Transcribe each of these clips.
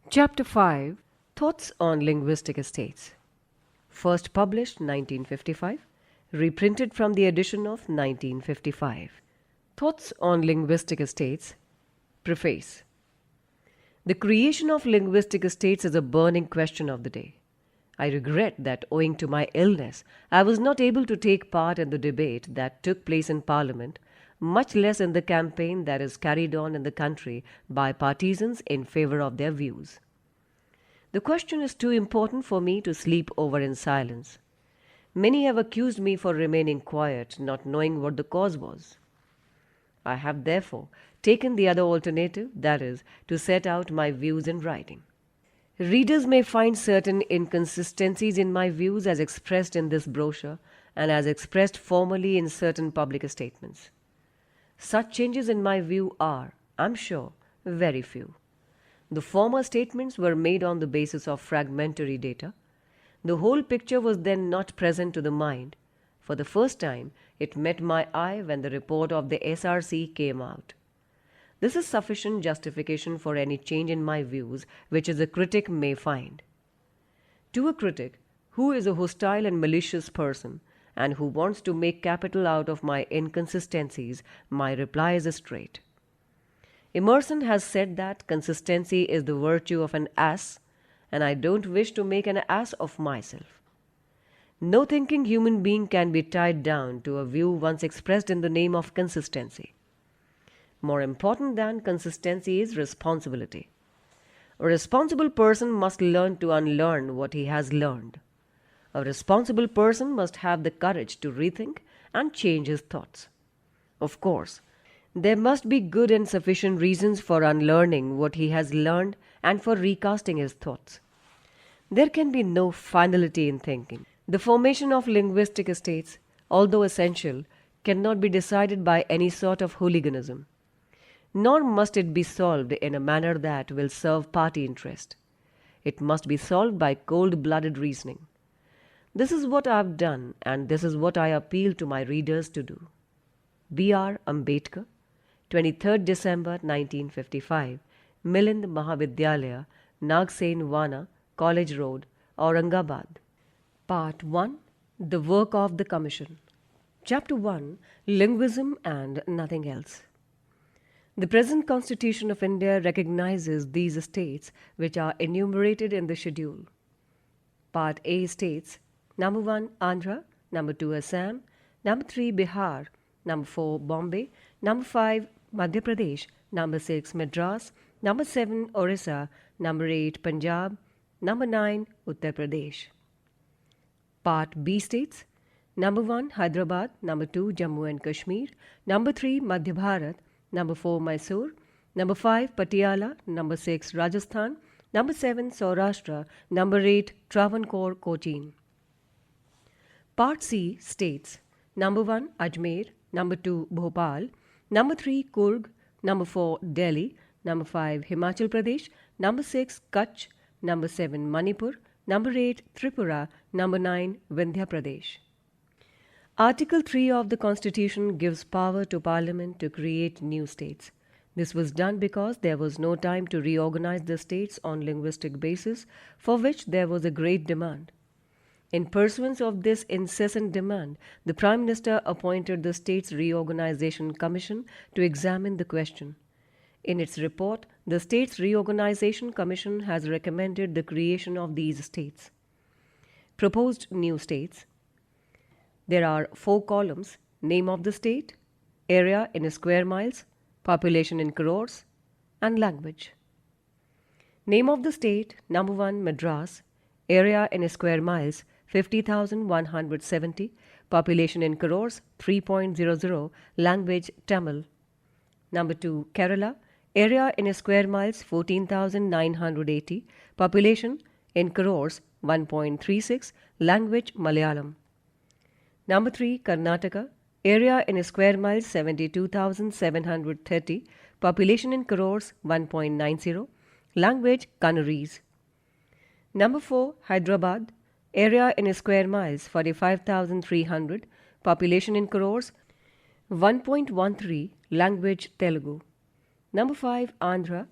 Chapter 5, Thoughts on Linguistic Estates. First published 1955, reprinted from the edition of 1955. Thoughts on Linguistic Estates. Preface. The creation of linguistic estates is a burning question of the day. I regret that owing to my illness, I was not able to take part in the debate that took place in Parliament, much less in the campaign that is carried on in the country by partisans in favor of their views. The question is too important for me to sleep over in silence. Many have accused me for remaining quiet, not knowing what the cause was. I have therefore taken the other alternative, that is, to set out my views in writing. Readers may find certain inconsistencies in my views as expressed in this brochure and as expressed formally in certain public statements. Such changes in my view are, I'm sure, very few. The former statements were made on the basis of fragmentary data. The whole picture was then not present to the mind. For the first time, it met my eye when the report of the SRC came out. This is sufficient justification for any change in my views which a critic may find. To a critic, who is a hostile and malicious person, and who wants to make capital out of my inconsistencies, my reply is straight. Emerson has said that consistency is the virtue of an ass, and I don't wish to make an ass of myself. No thinking human being can be tied down to a view once expressed in the name of consistency. More important than consistency is responsibility. A responsible person must learn to unlearn what he has learned. A responsible person must have the courage to rethink and change his thoughts. Of course, there must be good and sufficient reasons for unlearning what he has learned and for recasting his thoughts. There can be no finality in thinking. The formation of linguistic estates, although essential, cannot be decided by any sort of hooliganism. Nor must it be solved in a manner that will serve party interest. It must be solved by cold-blooded reasoning. This is what I have done, and this is what I appeal to my readers to do. B.R. Ambedkar, 23rd December 1955, Milind Mahavidyalaya, Nagsen Vana, College Road, Aurangabad. Part 1. The Work of the Commission. Chapter 1. Linguism and Nothing Else. The present Constitution of India recognizes these states which are enumerated in the schedule. Part A states, Number 1 Andhra, Number 2 Assam, Number 3 Bihar, Number 4 Bombay, Number 5 Madhya Pradesh, Number 6 Madras, Number 7 Orissa, Number 8 Punjab, Number 9 Uttar Pradesh. Part B states, Number 1 Hyderabad, Number 2 Jammu and Kashmir, Number 3 Madhya Bharat, Number 4 Mysore, Number 5 Patiala, Number 6 Rajasthan, Number 7 Saurashtra, Number 8 Travancore Cochin. Part C states, Number 1 Ajmer, Number 2 Bhopal, Number 3 Kurg, Number 4 Delhi, Number 5 Himachal Pradesh, Number 6 Kutch, Number 7 Manipur, Number 8 Tripura, Number 9 Vindhya Pradesh. Article 3 of the Constitution gives power to Parliament to create new states. This was done because there was no time to reorganize the states on linguistic basis, for which there was a great demand. In pursuance of this incessant demand, the Prime Minister appointed the States Reorganization Commission to examine the question. In its report, the States Reorganization Commission has recommended the creation of these states. Proposed new states. There are 4 columns: name of the state, area in square miles, population in crores, and language. Name of the state, Number 1 Madras, area in square miles 50,170, population in crores 3.00, language Tamil. Number 2 Kerala, area in square miles 14,980, population in crores 1.36, language Malayalam. Number 3 Karnataka, area in square miles 72,730, population in crores 1.90, language Kannarese. Number 4 Hyderabad, area in square miles 45,300, population in crores 1.13, language Telugu. Number 5 Andhra,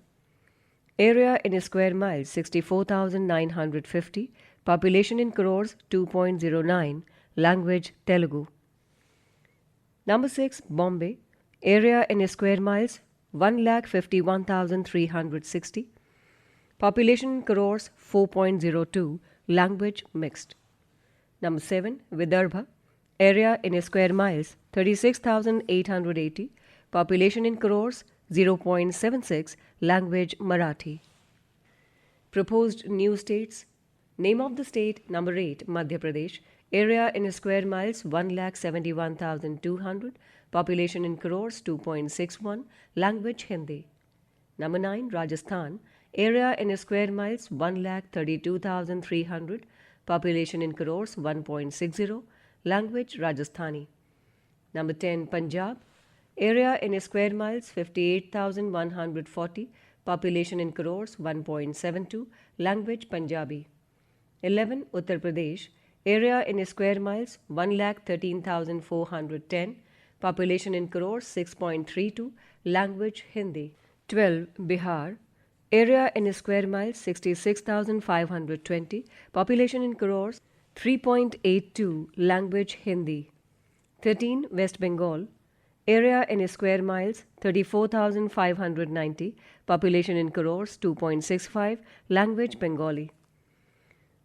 Area in square miles 64,950. Population in crores 2.09. Language Telugu. Number 6, Bombay. Area in square miles 1,51,360. Population in crores 4.02. Language mixed. Number 7, Vidarbha. Area in square miles 36,880. Population in crores 0.76. Language Marathi. Proposed new states. Name of the state number 8, Madhya Pradesh. Area in square miles 1,71,200. Population in crores 2.61. Language Hindi. Number 9, Rajasthan. Area in square miles 1,32,300. Population in crores 1.60. Language Rajasthani. Number 10, Punjab. Area in square miles 58,140. Population in crores 1.72. Language Punjabi. 11, Uttar Pradesh. Area in square miles 1,13,410. Population in crores 6.32. Language Hindi. 12, Bihar. Area in square miles 66,520. Population in crores 3.82. Language Hindi. 13, West Bengal. Area in square miles 34,590. Population in crores 2.65. Language Bengali.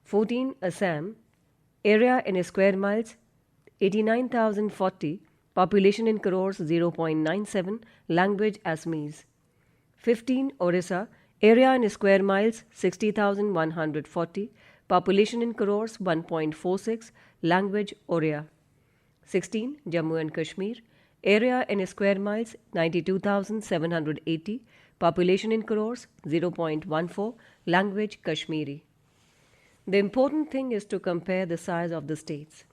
14, Assam. Area in square miles 89,040. Population in crores 0.97. Language Assamese. 15, Orissa. Area in square miles 60,140. Population in crores 1.46. Language Oriya. 16, Jammu and Kashmir. Area in square miles 92,780. Population in crores 0.14. Language Kashmiri. The important thing is to compare the size of the states.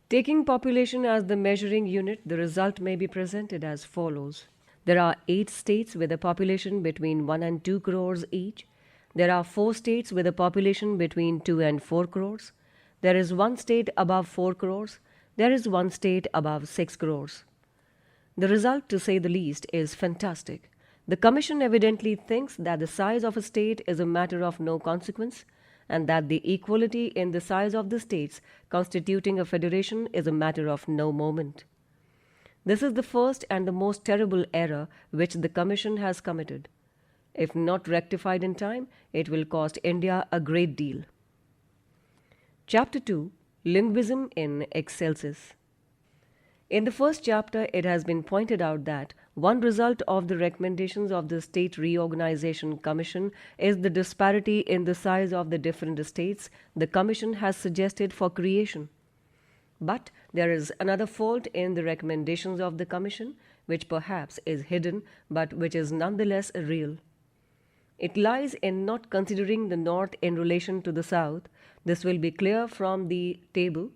Taking population as the measuring unit, the result may be presented as follows. There are 8 states with a population between 1 and 2 crores each. There are 4 states with a population between 2 and 4 crores. There is 1 state above 4 crores. There is 1 state above 6 crores. The result, to say the least, is fantastic. The Commission evidently thinks that the size of a state is a matter of no consequence, and that the equality in the size of the states constituting a federation is a matter of no moment. This is the first and the most terrible error which the Commission has committed. If not rectified in time, it will cost India a great deal. Chapter 2, Linguism in Excelsis. In the first chapter, it has been pointed out that one result of the recommendations of the State Reorganization Commission is the disparity in the size of the different states the Commission has suggested for creation. But there is another fault in the recommendations of the Commission, which perhaps is hidden, but which is nonetheless real. It lies in not considering the North in relation to the South. This will be clear from the table.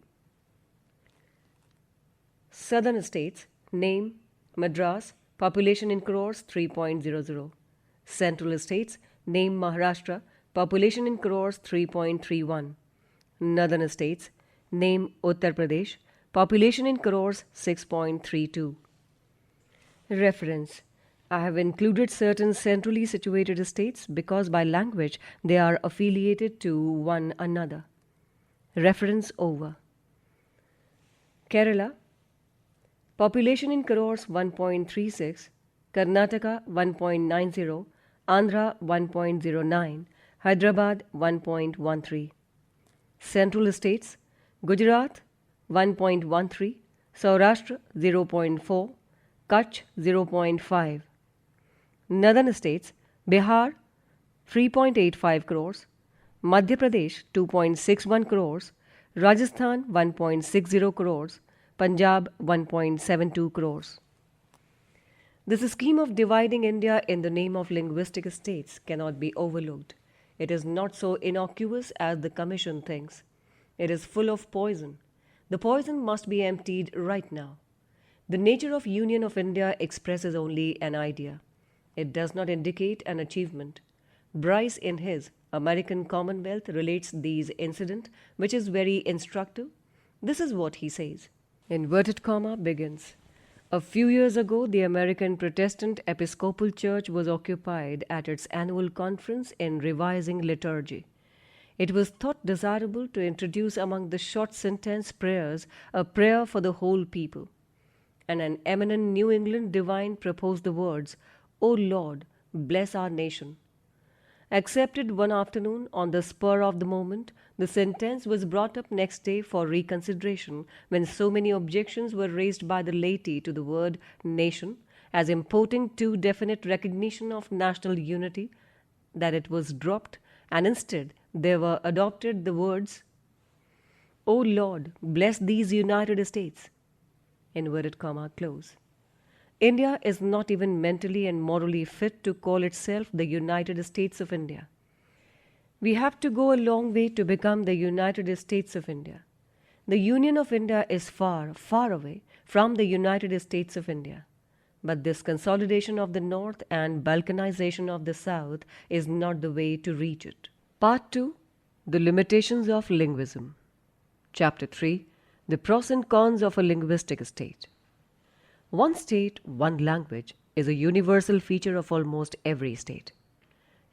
Southern states, name, Madras, population in crores 3.00. Central states, name Maharashtra, population in crores 3.31. Northern states, name Uttar Pradesh, population in crores 6.32. Reference. I have included certain centrally situated states because by language they are affiliated to one another. Reference over. Kerala, population in crores 1.36, Karnataka 1.90, Andhra 1.09, Hyderabad 1.13. Central states, Gujarat 1.13, Saurashtra 0.4, Kutch 0.5. Northern states, Bihar 3.85 crores, Madhya Pradesh 2.61 crores, Rajasthan 1.60 crores, Punjab 1.72 crores. This scheme of dividing India in the name of linguistic states cannot be overlooked. It is not so innocuous as the Commission thinks. It is full of poison. The poison must be emptied right now. The nature of Union of India expresses only an idea. It does not indicate an achievement. Bryce, in his American Commonwealth, relates these incident, which is very instructive. This is what he says. Inverted comma begins. A few years ago, the American Protestant Episcopal Church was occupied at its annual conference in revising liturgy. It was thought desirable to introduce among the short sentence prayers a prayer for the whole people. And an eminent New England divine proposed the words, "O Lord, bless our nation." Accepted one afternoon on the spur of the moment, the sentence was brought up next day for reconsideration when so many objections were raised by the laity to the word nation as importing too definite recognition of national unity that it was dropped, and instead there were adopted the words, "O Lord, bless these United States." Inverted comma close. India is not even mentally and morally fit to call itself the United States of India. We have to go a long way to become the United States of India. The Union of India is far, far away from the United States of India. But this consolidation of the North and balkanization of the South is not the way to reach it. Part 2. The Limitations of Linguism. Chapter 3. The Pros and Cons of a Linguistic State. One state, one language is a universal feature of almost every state.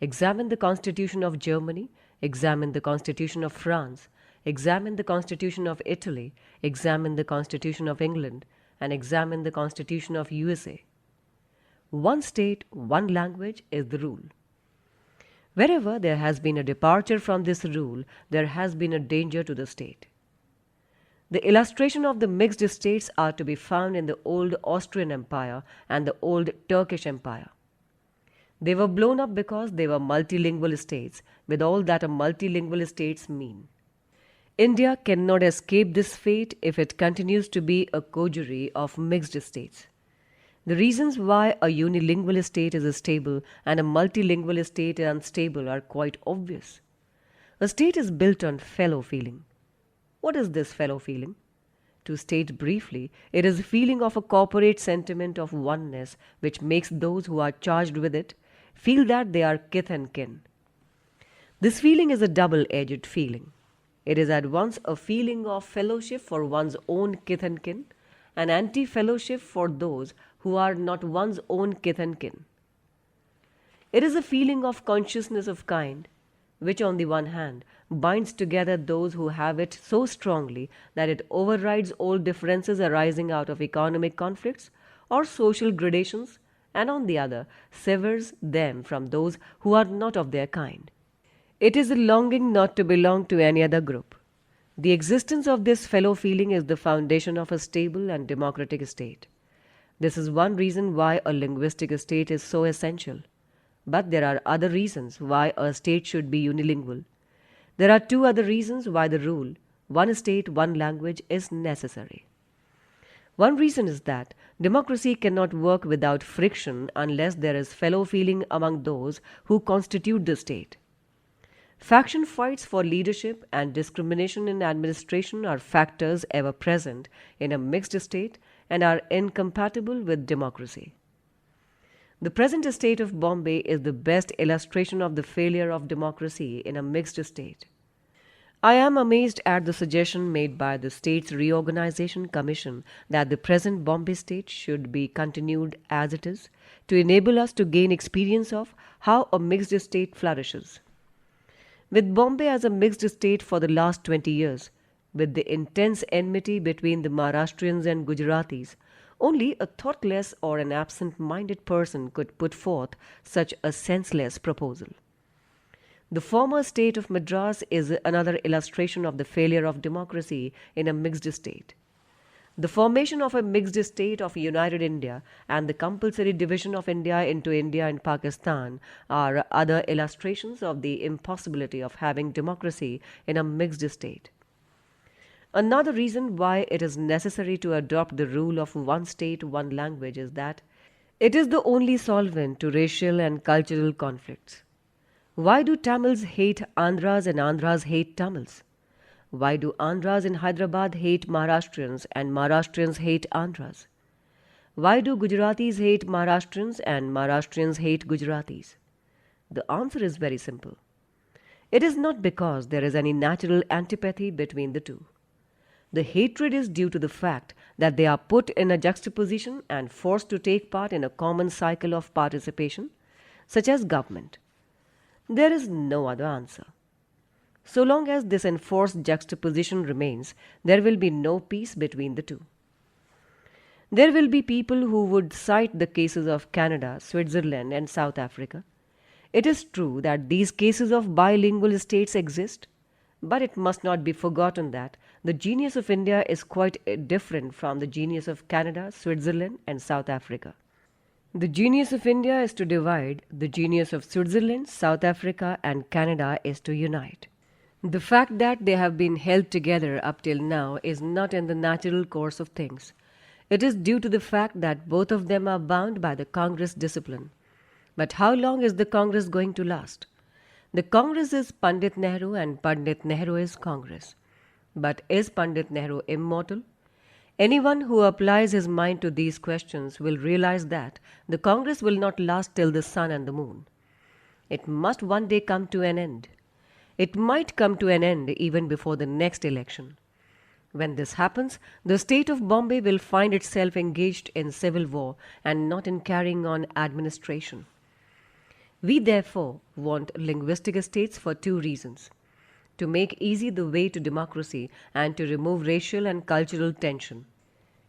Examine the Constitution of Germany, examine the Constitution of France, examine the Constitution of Italy, examine the Constitution of England, and examine the Constitution of USA. One state, one language is the rule. Wherever there has been a departure from this rule, there has been a danger to the state. The illustration of the mixed states are to be found in the old Austrian Empire and the old Turkish Empire. They were blown up because they were multilingual states, with all that a multilingual states mean. India cannot escape this fate if it continues to be a coterie of mixed states. The reasons why a unilingual state is stable and a multilingual state is unstable are quite obvious. A state is built on fellow feeling. What is this fellow feeling? To state briefly, it is a feeling of a corporate sentiment of oneness which makes those who are charged with it feel that they are kith and kin. This feeling is a double-edged feeling. It is at once a feeling of fellowship for one's own kith and kin, and anti-fellowship for those who are not one's own kith and kin. It is a feeling of consciousness of kind, which on the one hand binds together those who have it so strongly that it overrides all differences arising out of economic conflicts or social gradations, and on the other severs them from those who are not of their kind. It is a longing not to belong to any other group. The existence of this fellow feeling is the foundation of a stable and democratic state. This is one reason why a linguistic state is so essential. But there are other reasons why a state should be unilingual. There are two other reasons why the rule, one state, one language, is necessary. One reason is that democracy cannot work without friction unless there is fellow feeling among those who constitute the state. Faction fights for leadership and discrimination in administration are factors ever present in a mixed state and are incompatible with democracy. The present state of Bombay is the best illustration of the failure of democracy in a mixed state. I am amazed at the suggestion made by the States Reorganization Commission that the present Bombay state should be continued as it is to enable us to gain experience of how a mixed state flourishes. With Bombay as a mixed state for the last 20 years, with the intense enmity between the Maharashtrians and Gujaratis, only a thoughtless or an absent-minded person could put forth such a senseless proposal. The former state of Madras is another illustration of the failure of democracy in a mixed state. The formation of a mixed state of United India and the compulsory division of India into India and Pakistan are other illustrations of the impossibility of having democracy in a mixed state. Another reason why it is necessary to adopt the rule of one state, one language is that it is the only solvent to racial and cultural conflicts. Why do Tamils hate Andhras and Andhras hate Tamils? Why do Andhras in Hyderabad hate Maharashtrians and Maharashtrians hate Andhras? Why do Gujaratis hate Maharashtrians and Maharashtrians hate Gujaratis? The answer is very simple. It is not because there is any natural antipathy between the two. The hatred is due to the fact that they are put in a juxtaposition and forced to take part in a common cycle of participation, such as government. There is no other answer. So long as this enforced juxtaposition remains, there will be no peace between the two. There will be people who would cite the cases of Canada, Switzerland, and South Africa. It is true that these cases of bilingual states exist, but it must not be forgotten that the genius of India is quite different from the genius of Canada, Switzerland, and South Africa. The genius of India is to divide, the genius of Switzerland, South Africa, and Canada is to unite. The fact that they have been held together up till now is not in the natural course of things. It is due to the fact that both of them are bound by the Congress discipline. But how long is the Congress going to last? The Congress is Pandit Nehru and Pandit Nehru is Congress. But is Pandit Nehru immortal? Anyone who applies his mind to these questions will realize that the Congress will not last till the sun and the moon. It must one day come to an end. It might come to an end even before the next election. When this happens, the state of Bombay will find itself engaged in civil war and not in carrying on administration. We therefore want linguistic states for two reasons: to make easy the way to democracy and to remove racial and cultural tension.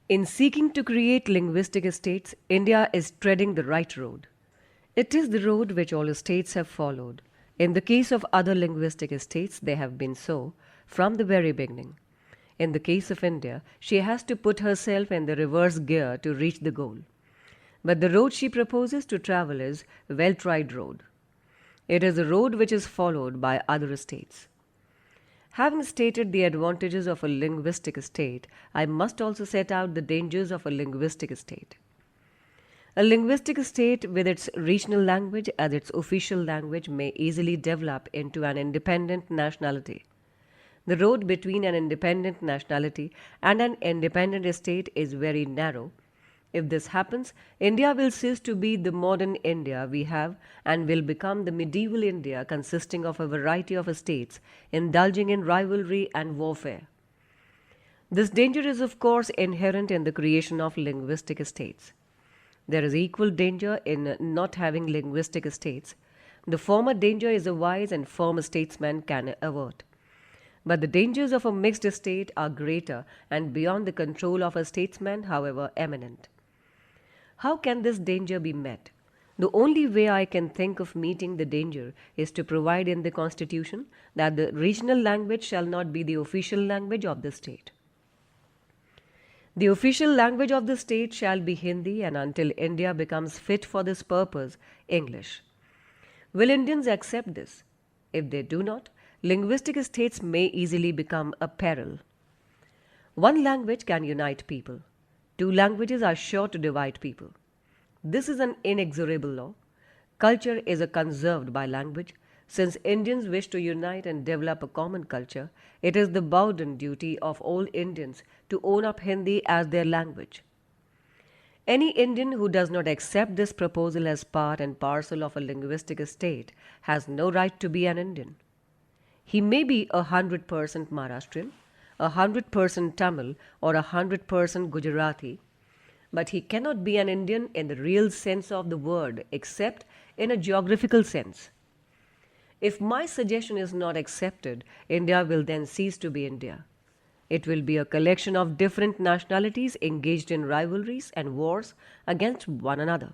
In seeking to create linguistic states, India is treading the right road. It is the road which all states have followed. In the case of other linguistic states, they have been so from the very beginning. In the case of India, she has to put herself in the reverse gear to reach the goal. But the road she proposes to travel is a well-tried road. It is a road which is followed by other states. Having stated the advantages of a linguistic state, I must also set out the dangers of a linguistic state. A linguistic state with its regional language as its official language may easily develop into an independent nationality. The road between an independent nationality and an independent state is very narrow. If this happens, India will cease to be the modern India we have and will become the medieval India consisting of a variety of states indulging in rivalry and warfare. This danger is of course inherent in the creation of linguistic states. There is equal danger in not having linguistic states. The former danger is a wise and firm statesman can avert. But the dangers of a mixed state are greater and beyond the control of a statesman, however eminent. How can this danger be met? The only way I can think of meeting the danger is to provide in the Constitution that the regional language shall not be the official language of the state. The official language of the state shall be Hindi, and until India becomes fit for this purpose, English. Will Indians accept this? If they do not, linguistic states may easily become a peril. One language can unite people. Two languages are sure to divide people. This is an inexorable law. Culture is conserved by language. Since Indians wish to unite and develop a common culture, it is the bounden duty of all Indians to own up Hindi as their language. Any Indian who does not accept this proposal as part and parcel of a linguistic state has no right to be an Indian. He may be 100% Maharashtrian, 100% Tamil, or 100% Gujarati, but he cannot be an Indian in the real sense of the word except in a geographical sense. If my suggestion is not accepted, India will then cease to be India. It will be a collection of different nationalities engaged in rivalries and wars against one another.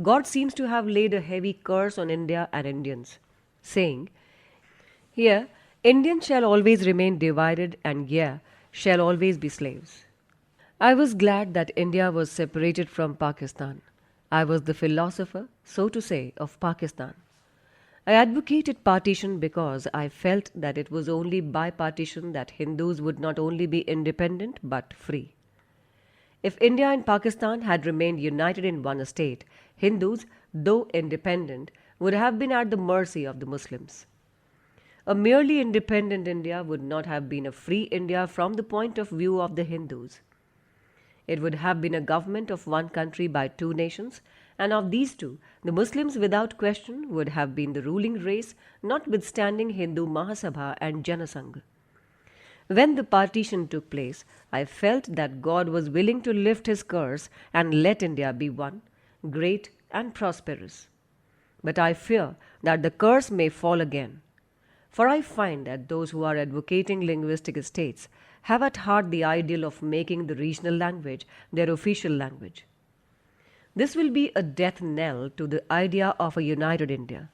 God seems to have laid a heavy curse on India and Indians, saying, "Here, Indians shall always remain divided, and here shall always be slaves." I was glad that India was separated from Pakistan. I was the philosopher, so to say, of Pakistan. I advocated partition because I felt that it was only by partition that Hindus would not only be independent but free. If India and Pakistan had remained united in one state, Hindus, though independent, would have been at the mercy of the Muslims. A merely independent India would not have been a free India from the point of view of the Hindus. It would have been a government of one country by two nations, and of these two, the Muslims without question would have been the ruling race, notwithstanding Hindu Mahasabha and Janasangh. When the partition took place, I felt that God was willing to lift his curse and let India be one, great and prosperous. But I fear that the curse may fall again. For I find that those who are advocating linguistic states have at heart the ideal of making the regional language their official language. This will be a death knell to the idea of a united India.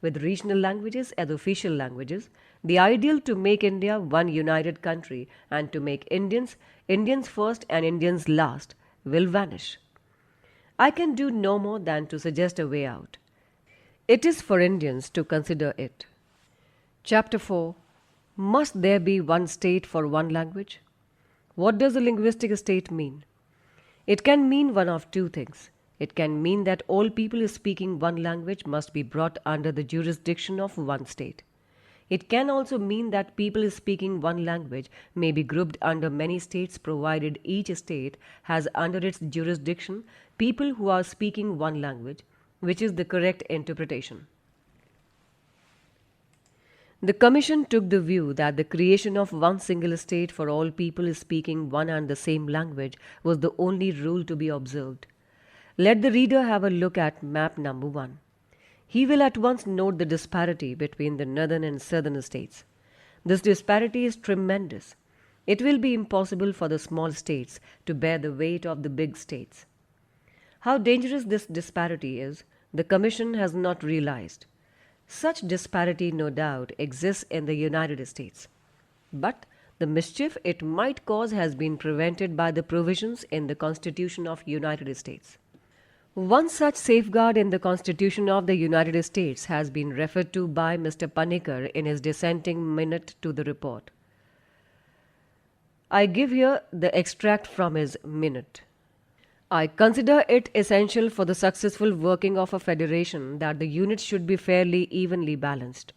With regional languages as official languages, the ideal to make India one united country and to make Indians first and Indians last, will vanish. I can do no more than to suggest a way out. It is for Indians to consider it. Chapter 4. Must there be one state for one language? What does a linguistic state mean? It can mean one of two things. It can mean that all people speaking one language must be brought under the jurisdiction of one state. It can also mean that people speaking one language may be grouped under many states provided each state has under its jurisdiction people who are speaking one language, which is the correct interpretation. The Commission took the view that the creation of one single state for all people speaking one and the same language was the only rule to be observed. Let the reader have a look at map number 1. He will at once note the disparity between the northern and southern states. This disparity is tremendous. It will be impossible for the small states to bear the weight of the big states. How dangerous this disparity is, the Commission has not realized. Such disparity, no doubt, exists in the United States. But the mischief it might cause has been prevented by the provisions in the Constitution of United States. One such safeguard in the Constitution of the United States has been referred to by Mr. Panikkar in his dissenting minute to the report. I give here the extract from his minute. I consider it essential for the successful working of a federation that the units should be fairly evenly balanced.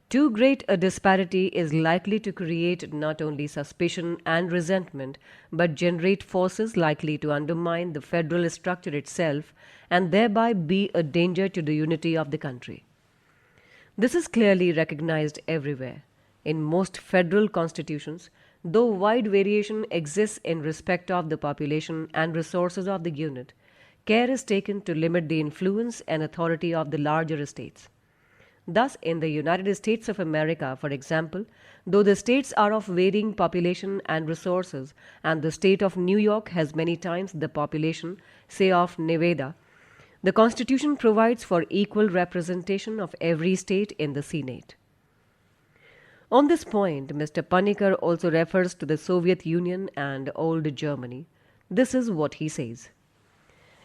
Too great a disparity is likely to create not only suspicion and resentment, but generate forces likely to undermine the federal structure itself and thereby be a danger to the unity of the country. This is clearly recognized everywhere. In most federal constitutions, though wide variation exists in respect of the population and resources of the unit, care is taken to limit the influence and authority of the larger states. Thus, in the United States of America, for example, though the states are of varying population and resources, and the state of New York has many times the population, say, of Nevada, the Constitution provides for equal representation of every state in the Senate. On this point, Mr. Panikkar also refers to the Soviet Union and old Germany. This is what he says.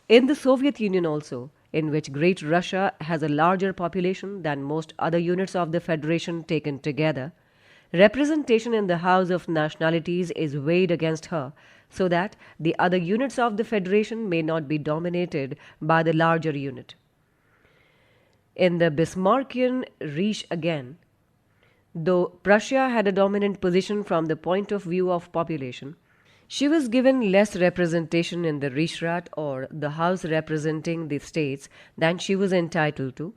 In the Soviet Union also, in which Great Russia has a larger population than most other units of the Federation taken together, representation in the House of Nationalities is weighed against her so that the other units of the Federation may not be dominated by the larger unit. In the Bismarckian Reich again, though Prussia had a dominant position from the point of view of population, she was given less representation in the Reichsrat or the house representing the states than she was entitled to,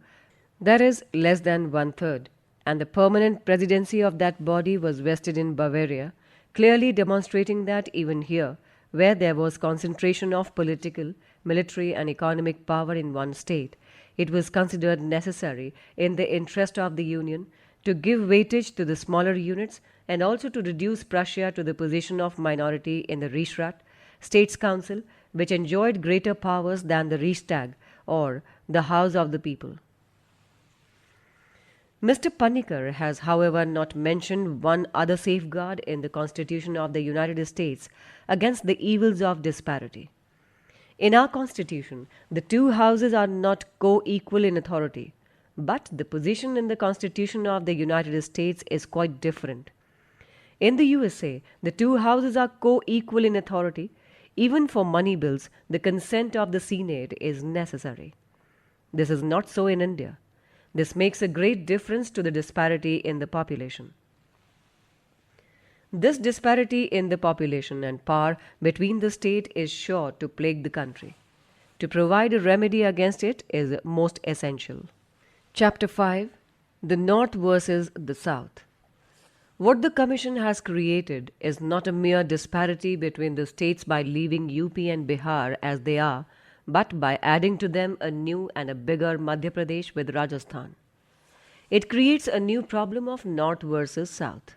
that is, less than one-third, and the permanent presidency of that body was vested in Bavaria, clearly demonstrating that even here, where there was concentration of political, military and economic power in one state, it was considered necessary in the interest of the Union to give weightage to the smaller units and also to reduce Prussia to the position of minority in the Reichsrat, States Council, which enjoyed greater powers than the Reichstag or the House of the People. Mr. Panikkar has, however, not mentioned one other safeguard in the Constitution of the United States against the evils of disparity. In our Constitution, the two houses are not co-equal in authority, but the position in the Constitution of the United States is quite different. In the USA, the two houses are co-equal in authority. Even for money bills, the consent of the Senate is necessary. This is not so in India. This makes a great difference to the disparity in the population. This disparity in the population and power between the state is sure to plague the country. To provide a remedy against it is most essential. Chapter 5. The North versus the South. What the Commission has created is not a mere disparity between the states by leaving UP and Bihar as they are, but by adding to them a new and a bigger Madhya Pradesh with Rajasthan. It creates a new problem of North versus South.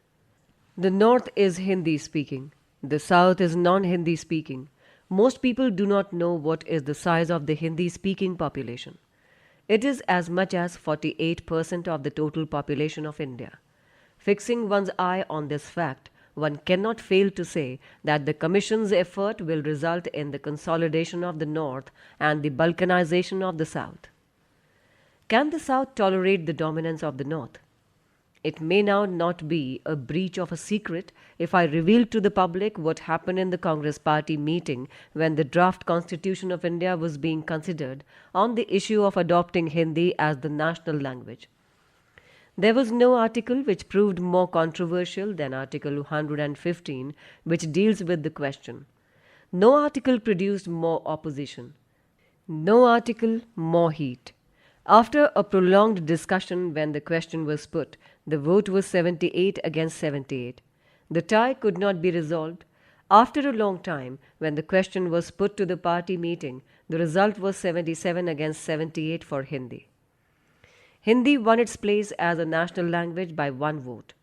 The North is Hindi speaking. The South is non Hindi speaking. Most people do not know what is the size of the Hindi speaking population. It is as much as 48% of the total population of India. Fixing one's eye on this fact, one cannot fail to say that the Commission's effort will result in the consolidation of the North and the balkanization of the South. Can the South tolerate the dominance of the North? It may now not be a breach of a secret if I reveal to the public what happened in the Congress Party meeting when the draft Constitution of India was being considered on the issue of adopting Hindi as the national language. There was no article which proved more controversial than Article 115, which deals with the question. No article produced more opposition. No article more heat. After a prolonged discussion when the question was put, the vote was 78 against 78. The tie could not be resolved. After a long time, when the question was put to the party meeting, the result was 77 against 78 for Hindi. Hindi won its place as a national language by one vote.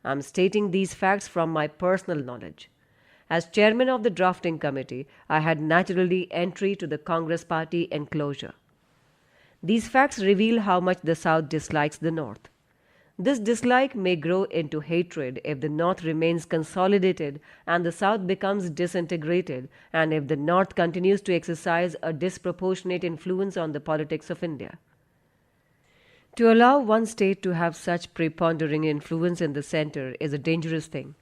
I am stating these facts from my personal knowledge. As chairman of the drafting committee, I had naturally entry to the Congress Party enclosure. These facts reveal how much the South dislikes the North. This dislike may grow into hatred if the North remains consolidated and the South becomes disintegrated, and if the North continues to exercise a disproportionate influence on the politics of India. To allow one state to have such preponderating influence in the center is a dangerous thing.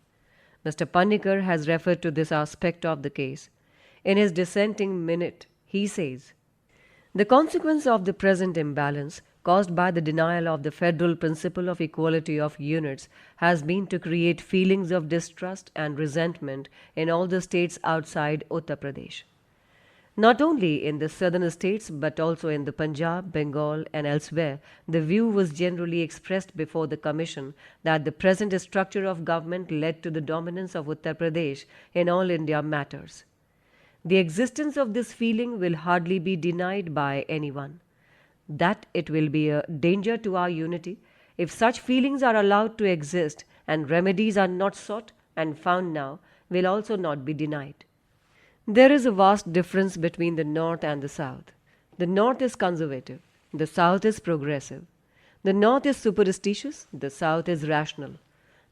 Mr. Panikkar has referred to this aspect of the case. In his dissenting minute, he says, the consequence of the present imbalance, caused by the denial of the federal principle of equality of units, has been to create feelings of distrust and resentment in all the states outside Uttar Pradesh. Not only in the southern states but also in the Punjab, Bengal, and elsewhere, the view was generally expressed before the Commission that the present structure of government led to the dominance of Uttar Pradesh in all India matters. The existence of this feeling will hardly be denied by anyone. That it will be a danger to our unity if such feelings are allowed to exist and remedies are not sought and found now will also not be denied. There is a vast difference between the North and the South. The North is conservative, the South is progressive. The North is superstitious, the South is rational.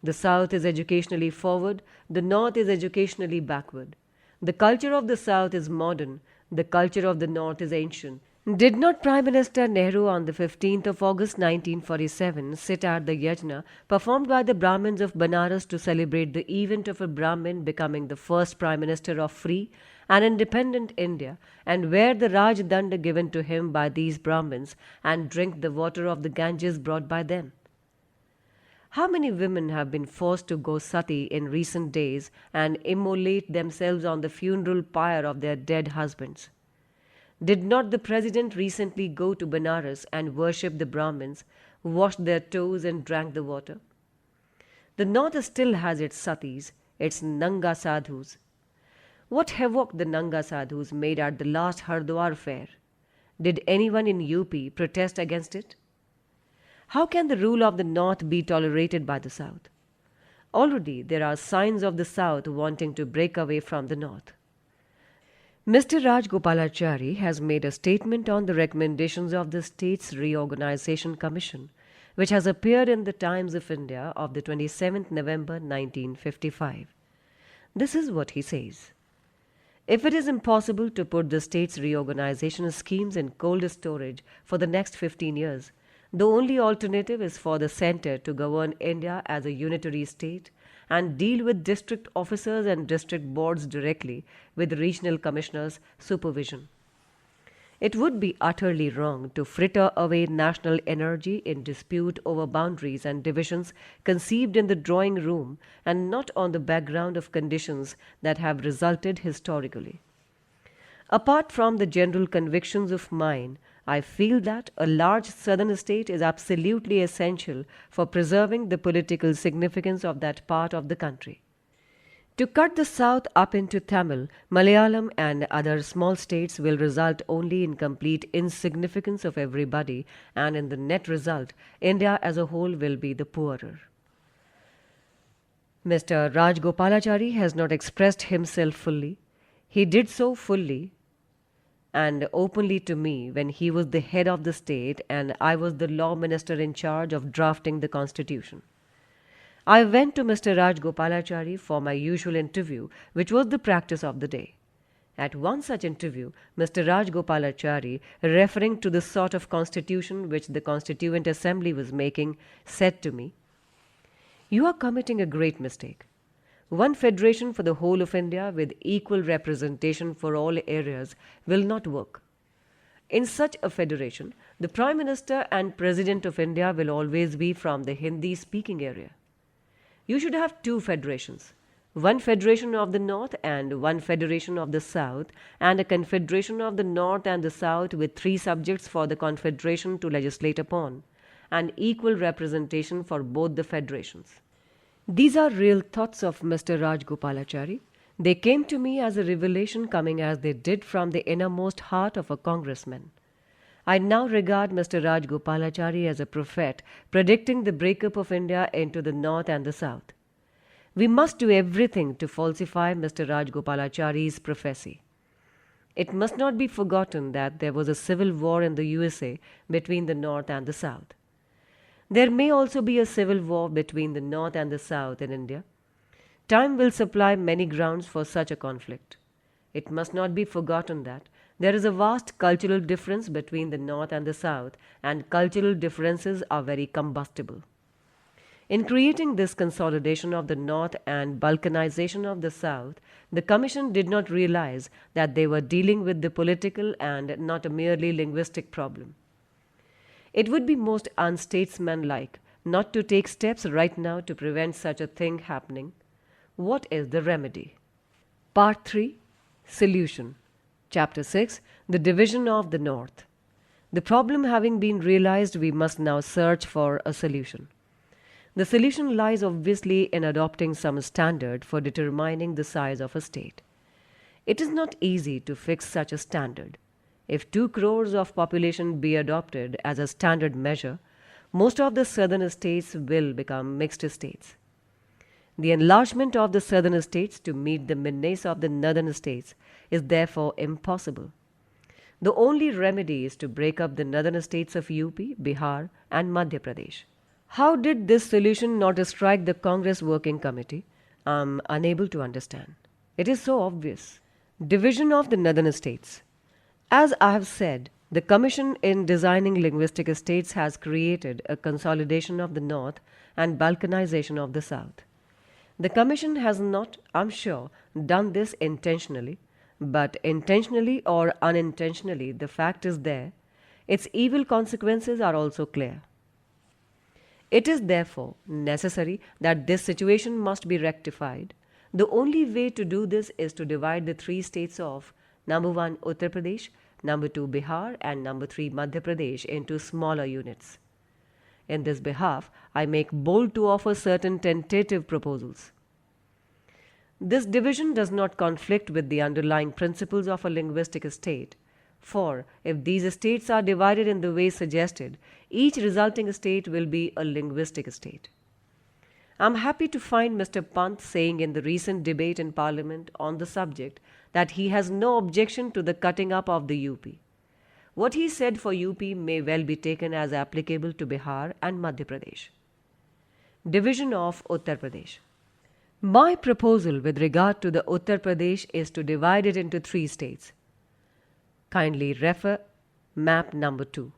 The South is educationally forward, the North is educationally backward. The culture of the South is modern, the culture of the North is ancient. Did not Prime Minister Nehru on the 15th of August 1947 sit at the yajna performed by the Brahmins of Banaras to celebrate the event of a Brahmin becoming the first Prime Minister of free and independent India, and wear the Raj Dand given to him by these Brahmins and drink the water of the Ganges brought by them? How many women have been forced to go sati in recent days and immolate themselves on the funeral pyre of their dead husbands? Did not the President recently go to Benares and worship the Brahmins, washed their toes and drank the water? The North still has its satis, its Nanga sadhus. What havoc the Nanga sadhus made at the last Hardwar fair? Did anyone in UP protest against it? How can the rule of the North be tolerated by the South? Already there are signs of the South wanting to break away from the North. Mr. Raj Gopalachari has made a statement on the recommendations of the States Reorganization Commission, which has appeared in the Times of India of the 27th November 1955. This is what he says. If it is impossible to put the states' reorganization schemes in cold storage for the next 15 years, the only alternative is for the centre to govern India as a unitary state and deal with district officers and district boards directly with regional commissioners' supervision. It would be utterly wrong to fritter away national energy in dispute over boundaries and divisions conceived in the drawing room and not on the background of conditions that have resulted historically. Apart from the general convictions of mine, I feel that a large southern state is absolutely essential for preserving the political significance of that part of the country. To cut the south up into Tamil, Malayalam, and other small states will result only in complete insignificance of everybody, and in the net result, India as a whole will be the poorer. Mr. Rajgopalachari has not expressed himself fully. He did so fully and openly to me when he was the head of the state and I was the law minister in charge of drafting the constitution. I went to Mr. Rajgopalachari for my usual interview, which was the practice of the day. At one such interview, Mr. Rajgopalachari, referring to the sort of constitution which the Constituent Assembly was making, said to me, "You are committing a great mistake. One federation for the whole of India with equal representation for all areas will not work. In such a federation, the Prime Minister and President of India will always be from the Hindi-speaking area. You should have two federations, one federation of the North and one federation of the South, and a confederation of the North and the South with three subjects for the confederation to legislate upon, and equal representation for both the federations." These are real thoughts of Mr. Rajgopalachari. They came to me as a revelation, coming as they did from the innermost heart of a congressman. I now regard Mr. Rajgopalachari as a prophet predicting the breakup of India into the North and the South. We must do everything to falsify Mr. Rajgopalachari's prophecy. It must not be forgotten that there was a civil war in the USA between the North and the South. There may also be a civil war between the North and the South in India. Time will supply many grounds for such a conflict. It must not be forgotten that there is a vast cultural difference between the North and the South, and cultural differences are very combustible. In creating this consolidation of the North and balkanization of the South, the Commission did not realize that they were dealing with the political and not a merely linguistic problem. It would be most unstatesmanlike not to take steps right now to prevent such a thing happening. What is the remedy? Part 3, Solution. Chapter 6, The Division of the North. The problem having been realized, we must now search for a solution. The solution lies obviously in adopting some standard for determining the size of a state. It is not easy to fix such a standard. If 2 crores of population be adopted as a standard measure, most of the southern states will become mixed states. The enlargement of the southern states to meet the menace of the northern states is therefore impossible. The only remedy is to break up the northern states of UP, Bihar, and Madhya Pradesh. How did this solution not strike the Congress Working Committee? I am unable to understand. It is so obvious. Division of the northern states. As I have said, the Commission in designing linguistic states has created a consolidation of the North and balkanization of the South. The Commission has not, I am sure, done this intentionally, but intentionally or unintentionally, the fact is there. Its evil consequences are also clear. It is therefore necessary that this situation must be rectified. The only way to do this is to divide the 3 states of number 1 Uttar Pradesh, number 2 Bihar, and number 3 Madhya Pradesh into smaller units. In this behalf, I make bold to offer certain tentative proposals. This division does not conflict with the underlying principles of a linguistic state, for if these states are divided in the way suggested, each resulting state will be a linguistic state. I am happy to find Mr. Pant saying in the recent debate in Parliament on the subject that he has no objection to the cutting up of the UP. What he said for UP may well be taken as applicable to Bihar and Madhya Pradesh. Division of Uttar Pradesh. My proposal with regard to the Uttar Pradesh is to divide it into 3 states. Kindly refer map number 2.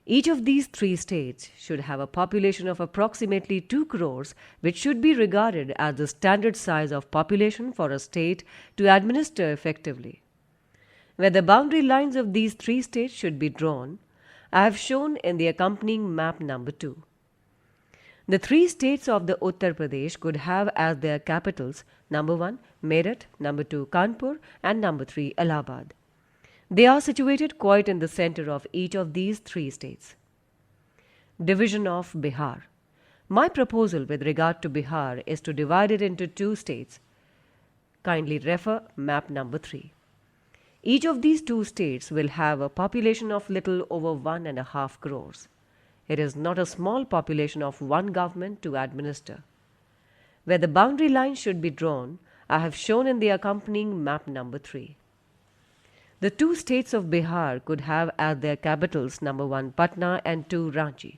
Each of these 3 states should have a population of approximately 2 crores, which should be regarded as the standard size of population for a state to administer effectively. Where the boundary lines of these 3 states should be drawn, I have shown in the accompanying map number 2. The 3 states of the Uttar Pradesh could have as their capitals number 1 Meerut, number 2 Kanpur, and number 3 Allahabad. They are situated quite in the center of each of these three states. Division of Bihar. My proposal with regard to Bihar is to divide it into two states. Kindly refer map number 3. Each of these two states will have a population of little over 1.5 crores. It is not a small population of one government to administer. Where the boundary line should be drawn, I have shown in the accompanying map number 3. The two states of Bihar could have as their capitals number 1 Patna and 2 Ranchi.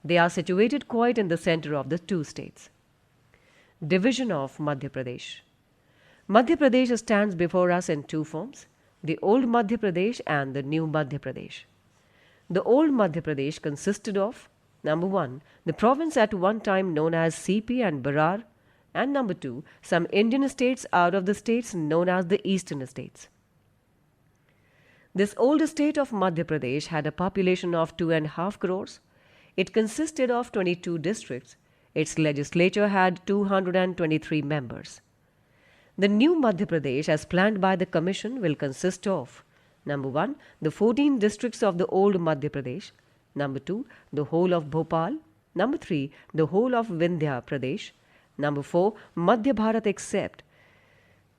They are situated quite in the center of the two states. Division of Madhya Pradesh. Madhya Pradesh stands before us in two forms, the old Madhya Pradesh and the new Madhya Pradesh. The old Madhya Pradesh consisted of number 1, the province at one time known as CP and Berar, and number 2, some Indian states out of the states known as the Eastern states. This old state of Madhya Pradesh had a population of 2.5 crores. It consisted of 22 districts. Its legislature had 223 members. The new Madhya Pradesh, as planned by the Commission, will consist of number 1, the 14 districts of the old Madhya Pradesh, number 2, the whole of Bhopal, number 3, the whole of Vindhya Pradesh, number 4, Madhya Bharat except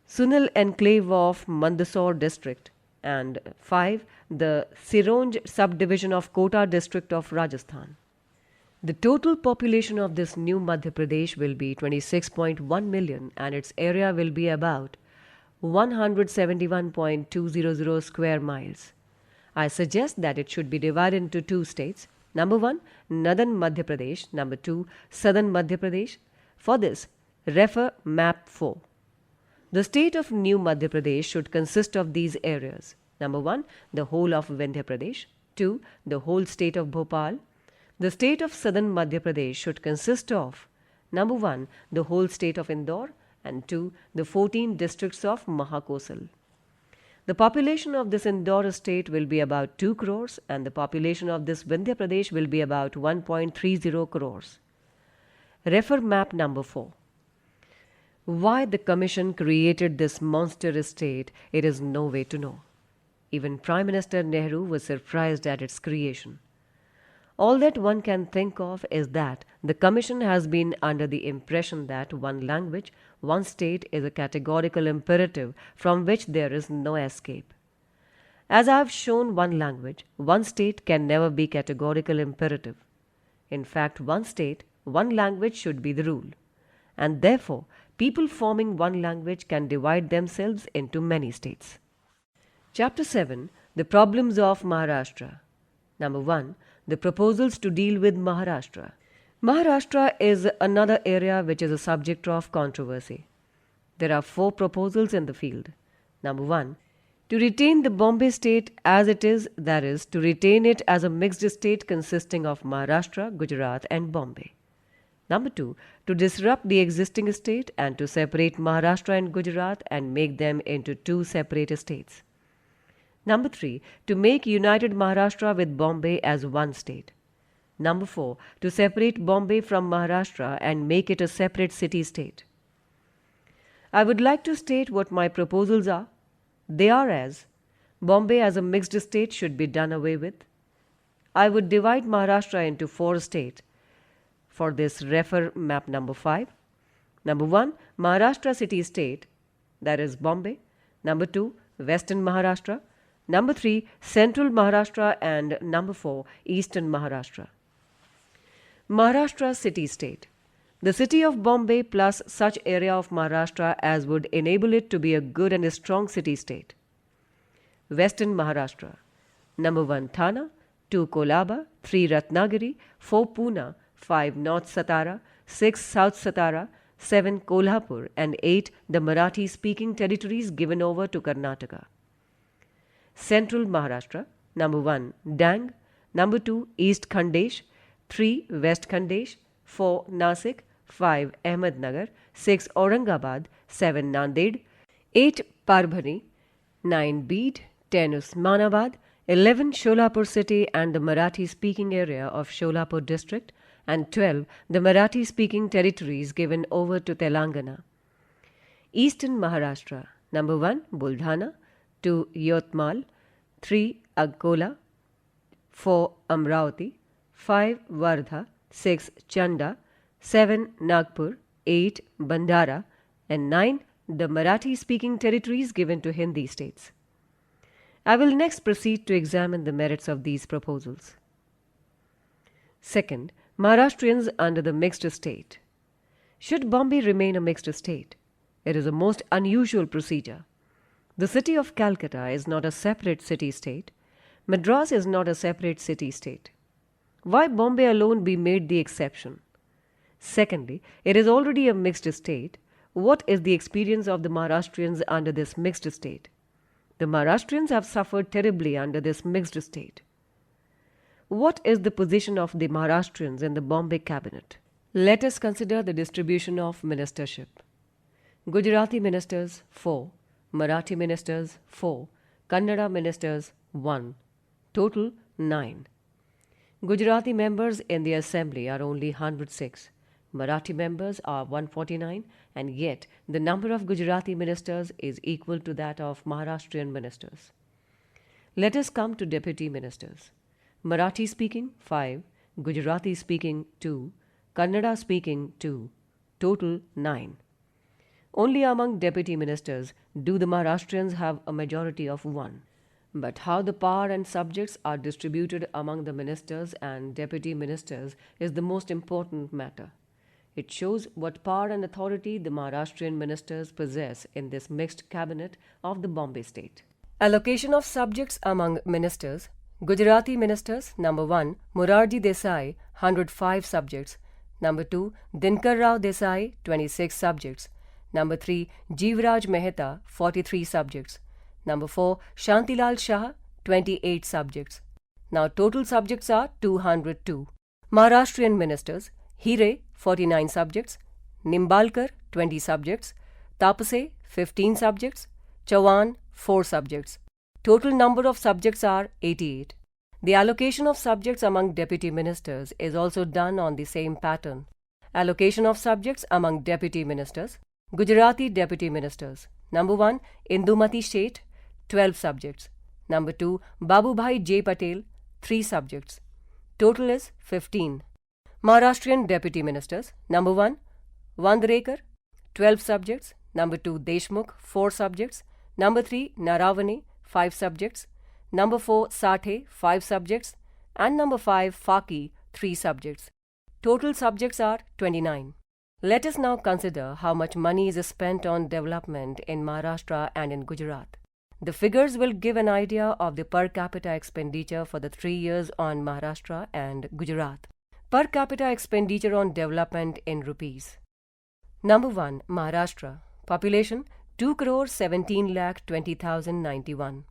Sunil enclave of Mandsaur district, and 5, the Sironj subdivision of Kota district of Rajasthan. The total population of this new Madhya Pradesh will be 26.1 million and its area will be about 171.200 square miles. I suggest that it should be divided into two states. Number 1, Northern Madhya Pradesh. Number 2, Southern Madhya Pradesh. For this, refer map 4. The state of New Madhya Pradesh should consist of these areas. Number 1, the whole of Vindhya Pradesh. 2, the whole state of Bhopal. The state of Southern Madhya Pradesh should consist of number 1, the whole state of Indore, and 2, the 14 districts of Mahakosal. The population of this Indore state will be about 2 crores and the population of this Vindhya Pradesh will be about 1.30 crores. Refer map number 4. Why the Commission created this monster state, it is no way to know. Even Prime Minister Nehru was surprised at its creation. All that one can think of is that the Commission has been under the impression that one language, one state is a categorical imperative from which there is no escape. As I have shown, one language, one state can never be categorical imperative. In fact, one state, one language should be the rule. And therefore, people forming one language can divide themselves into many states. Chapter 7. The Problems of Maharashtra. Number 1. The proposals to deal with Maharashtra. Maharashtra is another area which is a subject of controversy. There are 4 proposals in the field. Number 1. To retain the Bombay state as it is, that is, to retain it as a mixed state consisting of Maharashtra, Gujarat and Bombay. Number 2. To disrupt the existing state and to separate Maharashtra and Gujarat and make them into 2 separate states. Number 3. To make united Maharashtra with Bombay as one state. Number 4. To separate Bombay from Maharashtra and make it a separate city-state. I would like to state what my proposals are. They are as: Bombay as a mixed state should be done away with. I would divide Maharashtra into 4 states. For this, refer map number 5. Number 1, Maharashtra city-state, that is Bombay. Number 2, Western Maharashtra. Number 3, Central Maharashtra, and number 4, Eastern Maharashtra. Maharashtra city-state. The city of Bombay plus such area of Maharashtra as would enable it to be a good and a strong city-state. Western Maharashtra. Number 1, Thana. 2, Kolaba. 3, Ratnagiri. 4, Pune. 5, North Satara. 6, South Satara. 7, Kolhapur. And 8, the Marathi-speaking territories given over to Karnataka. Central Maharashtra. Number 1, Dang. Number 2, East Khandesh. 3, West Khandesh. 4, Nasik. 5, Ahmednagar. 6, Aurangabad. 7, Nanded. 8, Parbhani. 9, Beed. 10, Usmanabad. 11, Sholapur city and the Marathi-speaking area of Sholapur district. And 12, the Marathi-speaking territories given over to Telangana. Eastern Maharashtra. Number 1, Buldhana. 2, Yotmal. 3. Akola, 4. Amravati, 5. Wardha, 6. Chanda, 7. Nagpur, 8. Bandara, and 9. The Marathi-speaking territories given to Hindi states. I will next proceed to examine the merits of these proposals. Second, Maharashtrians under the mixed state. Should Bombay remain a mixed state? It is a most unusual procedure. The city of Calcutta is not a separate city-state. Madras is not a separate city-state. Why Bombay alone be made the exception? Secondly, it is already a mixed state. What is the experience of the Maharashtrians under this mixed state? The Maharashtrians have suffered terribly under this mixed state. What is the position of the Maharashtrians in the Bombay cabinet? Let us consider the distribution of ministership. Gujarati ministers 4, Marathi ministers 4, Kannada ministers 1, total 9. Gujarati members in the assembly are only 106. Marathi members are 149, and yet the number of Gujarati ministers is equal to that of Maharashtrian ministers. Let us come to deputy ministers. Marathi speaking 5, Gujarati speaking 2, Kannada speaking 2, total 9. Only among deputy ministers do the Maharashtrians have a majority of 1. But how the power and subjects are distributed among the ministers and deputy ministers is the most important matter. It shows what power and authority the Maharashtrian ministers possess in this mixed cabinet of the Bombay state. Allocation of subjects among ministers. Gujarati ministers, number 1, Morarji Desai, 105 subjects. Number 2, Dinkar Rao Desai, 26 subjects. Number 3, Jeevraj Mehta, 43 subjects. Number 4, Shantilal Shah, 28 subjects. Now total subjects are 202. Maharashtrian ministers, Hire, 49 subjects. Nimbalkar, 20 subjects. Tapase, 15 subjects. Chauhan, 4 subjects. Total number of subjects are 88. The allocation of subjects among deputy ministers is also done on the same pattern. Allocation of subjects among deputy ministers. Gujarati deputy ministers. Number 1, Indumati Sheth, 12 subjects. Number 2, Babubhai J. Patel, 3 subjects. Total is 15. Maharashtrian deputy ministers. Number 1, Vandrekar, 12 subjects. Number 2, Deshmukh, 4 subjects. Number 3, Naravane, 5 subjects. Number 4, Sathe, 5 subjects. And number 5, Faki, 3 subjects. Total subjects are 29. Let us now consider how much money is spent on development in Maharashtra and in Gujarat. The figures will give an idea of the per capita expenditure for the 3 years on Maharashtra and Gujarat. Per capita expenditure on development in rupees. Number 1, Maharashtra. Population 2,17,20,091.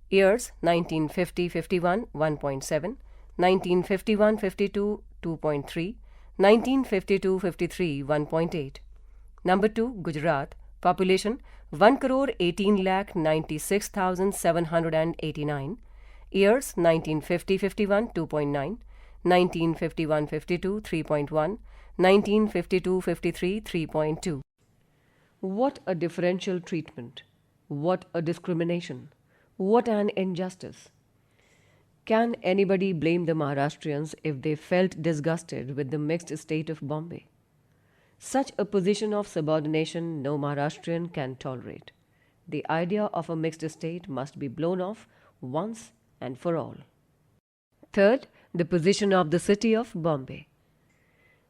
Years 1950-51 1.7, 1951-52 2.3, 1952-53 1.8. Number 2, Gujarat. Population 1,18,96,789. Years 1950-51 2.9, 1951-52 3.1, 1952-53 3.2. What a differential treatment! What a discrimination! What an injustice! Can anybody blame the Maharashtrians if they felt disgusted with the mixed state of Bombay? Such a position of subordination no Maharashtrian can tolerate. The idea of a mixed state must be blown off once and for all. Third, the position of the city of Bombay.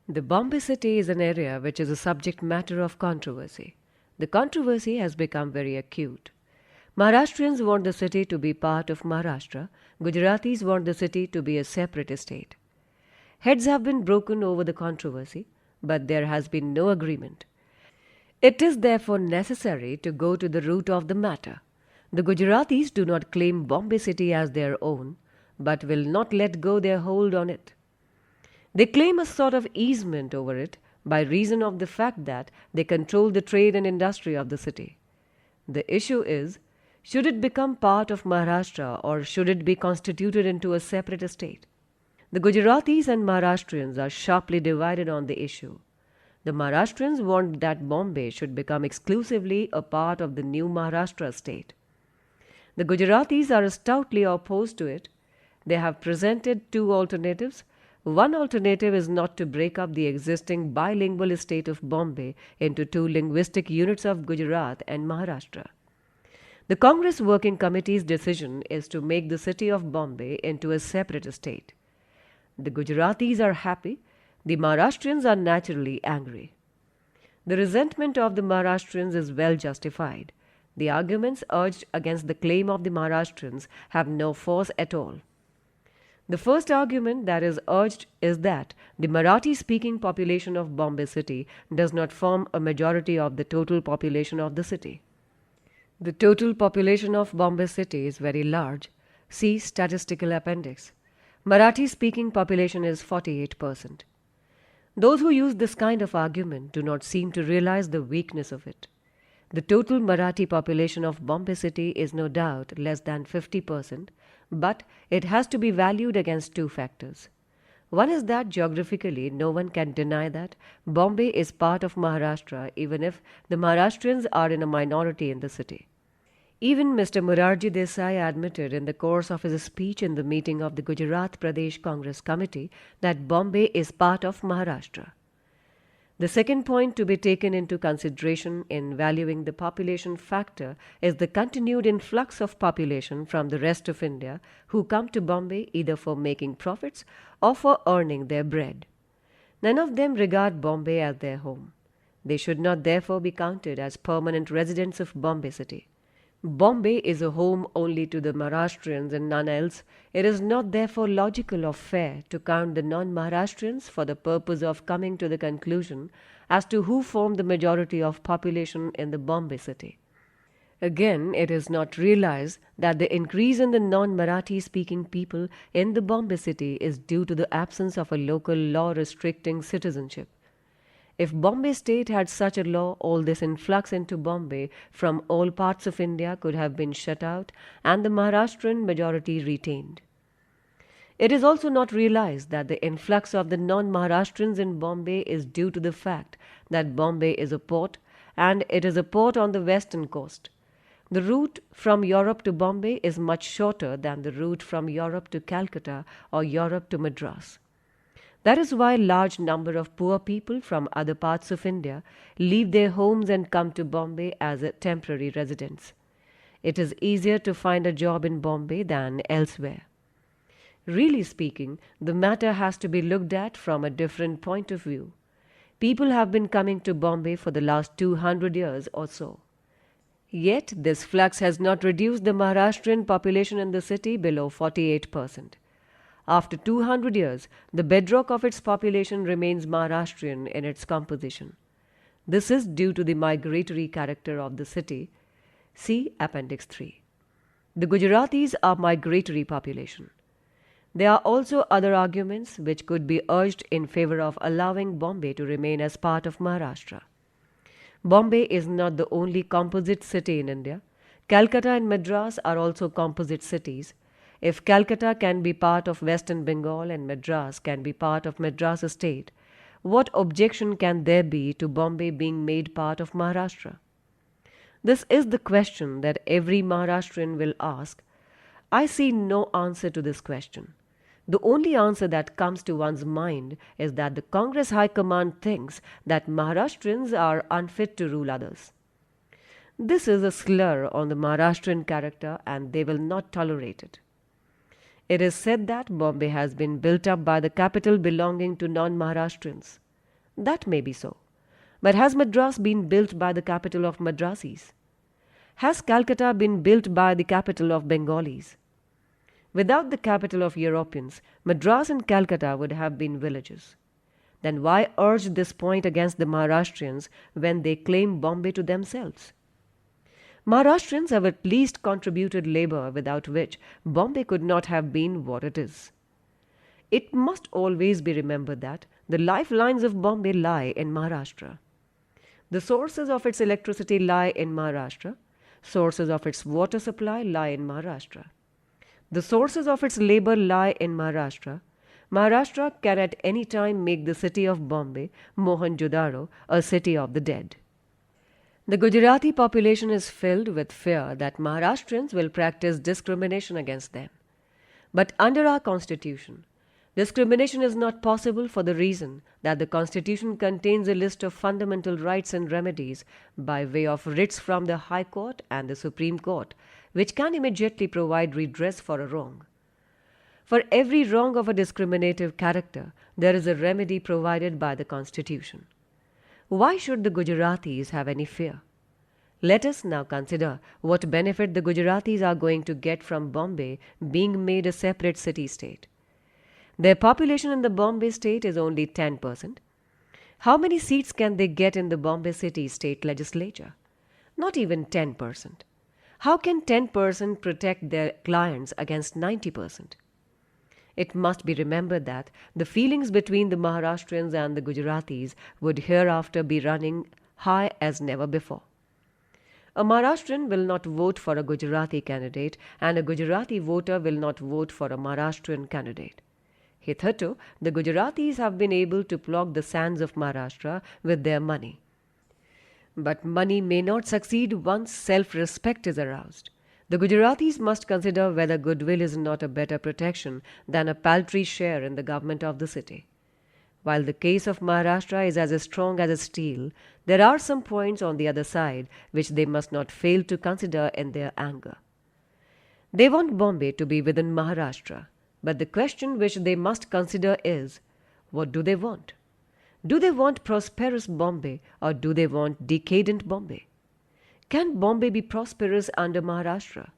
The Bombay city is an area which is a subject matter of controversy. The controversy has become very acute. Maharashtrians want the city to be part of Maharashtra. Gujaratis want the city to be a separate state. Heads have been broken over the controversy, but there has been no agreement. It is therefore necessary to go to the root of the matter. The Gujaratis do not claim Bombay city as their own, but will not let go their hold on it. They claim a sort of easement over it by reason of the fact that they control the trade and industry of the city. The issue is, should it become part of Maharashtra or should it be constituted into a separate state? The Gujaratis and Maharashtrians are sharply divided on the issue. The Maharashtrians want that Bombay should become exclusively a part of the new Maharashtra state. The Gujaratis are stoutly opposed to it. They have presented two alternatives. One alternative is not to break up the existing bilingual state of Bombay into two linguistic units of Gujarat and Maharashtra. The Congress Working Committee's decision is to make the city of Bombay into a separate state. The Gujaratis are happy, the Maharashtrians are naturally angry. The resentment of the Maharashtrians is well justified. The arguments urged against the claim of the Maharashtrians have no force at all. The first argument that is urged is that the Marathi speaking population of Bombay city does not form a majority of the total population of the city. The total population of Bombay city is very large. See statistical appendix. Marathi speaking population is 48%. Those who use this kind of argument do not seem to realize the weakness of it. The total Marathi population of Bombay city is no doubt less than 50%, but it has to be valued against two factors. One is that geographically no one can deny that Bombay is part of Maharashtra even if the Maharashtrians are in a minority in the city. Even Mr. Morarji Desai admitted in the course of his speech in the meeting of the Gujarat Pradesh Congress Committee that Bombay is part of Maharashtra. The second point to be taken into consideration in valuing the population factor is the continued influx of population from the rest of India who come to Bombay either for making profits or for earning their bread. None of them regard Bombay as their home. They should not therefore be counted as permanent residents of Bombay city. Bombay is a home only to the Maharashtrians and none else. It is not therefore logical or fair to count the non-Maharashtrians for the purpose of coming to the conclusion as to who form the majority of population in the Bombay city. Again, it is not realized that the increase in the non-Marathi speaking people in the Bombay city is due to the absence of a local law restricting citizenship. If Bombay state had such a law, all this influx into Bombay from all parts of India could have been shut out and the Maharashtrian majority retained. It is also not realized that the influx of the non-Maharashtrians in Bombay is due to the fact that Bombay is a port and it is a port on the western coast. The route from Europe to Bombay is much shorter than the route from Europe to Calcutta or Europe to Madras. That is why a large number of poor people from other parts of India leave their homes and come to Bombay as a temporary residents. It is easier to find a job in Bombay than elsewhere. Really speaking, the matter has to be looked at from a different point of view. People have been coming to Bombay for the last 200 years or so. Yet this flux has not reduced the Maharashtrian population in the city below 48%. After 200 years, the bedrock of its population remains Maharashtrian in its composition. This is due to the migratory character of the city. See Appendix 3. The Gujaratis are migratory population. There are also other arguments which could be urged in favor of allowing Bombay to remain as part of Maharashtra. Bombay is not the only composite city in India. Calcutta and Madras are also composite cities. If Calcutta can be part of Western Bengal and Madras can be part of Madras state, what objection can there be to Bombay being made part of Maharashtra? This is the question that every Maharashtrian will ask. I see no answer to this question. The only answer that comes to one's mind is that the Congress High Command thinks that Maharashtrians are unfit to rule others. This is a slur on the Maharashtrian character and they will not tolerate it. It is said that Bombay has been built up by the capital belonging to non-Maharashtrians. That may be so. But has Madras been built by the capital of Madrasis? Has Calcutta been built by the capital of Bengalis? Without the capital of Europeans, Madras and Calcutta would have been villages. Then why urge this point against the Maharashtrians when they claim Bombay to themselves? Maharashtrians have at least contributed labor without which Bombay could not have been what it is. It must always be remembered that the lifelines of Bombay lie in Maharashtra. The sources of its electricity lie in Maharashtra. Sources of its water supply lie in Maharashtra. The sources of its labor lie in Maharashtra. Maharashtra can at any time make the city of Bombay, Mohenjo-daro, a city of the dead. The Gujarati population is filled with fear that Maharashtrians will practice discrimination against them. But under our constitution, discrimination is not possible for the reason that the constitution contains a list of fundamental rights and remedies by way of writs from the High Court and the Supreme Court, which can immediately provide redress for a wrong. For every wrong of a discriminative character, there is a remedy provided by the constitution. Why should the Gujaratis have any fear? Let us now consider what benefit the Gujaratis are going to get from Bombay being made a separate city-state. Their population in the Bombay state is only 10%. How many seats can they get in the Bombay city state legislature? Not even 10%. How can 10% protect their clients against 90%? It must be remembered that the feelings between the Maharashtrians and the Gujaratis would hereafter be running high as never before. A Maharashtrian will not vote for a Gujarati candidate, and a Gujarati voter will not vote for a Maharashtrian candidate. Hitherto, the Gujaratis have been able to plug the sands of Maharashtra with their money. But money may not succeed once self-respect is aroused. The Gujaratis must consider whether goodwill is not a better protection than a paltry share in the government of the city. While the case of Maharashtra is as strong as steel, there are some points on the other side which they must not fail to consider in their anger. They want Bombay to be within Maharashtra, but the question which they must consider is, what do they want? Do they want prosperous Bombay or do they want decadent Bombay? Can Bombay be prosperous under Maharashtra?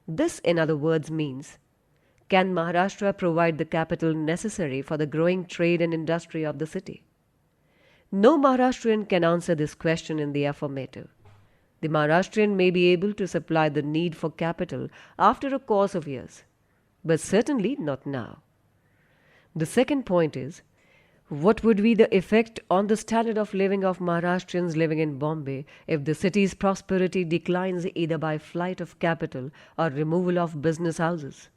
This, in other words, means, can Maharashtra provide the capital necessary for the growing trade and industry of the city? No Maharashtrian can answer this question in the affirmative. The Maharashtrian may be able to supply the need for capital after a course of years, but certainly not now. The second point is, what would be the effect on the standard of living of Maharashtrians living in Bombay if the city's prosperity declines either by flight of capital or removal of business houses?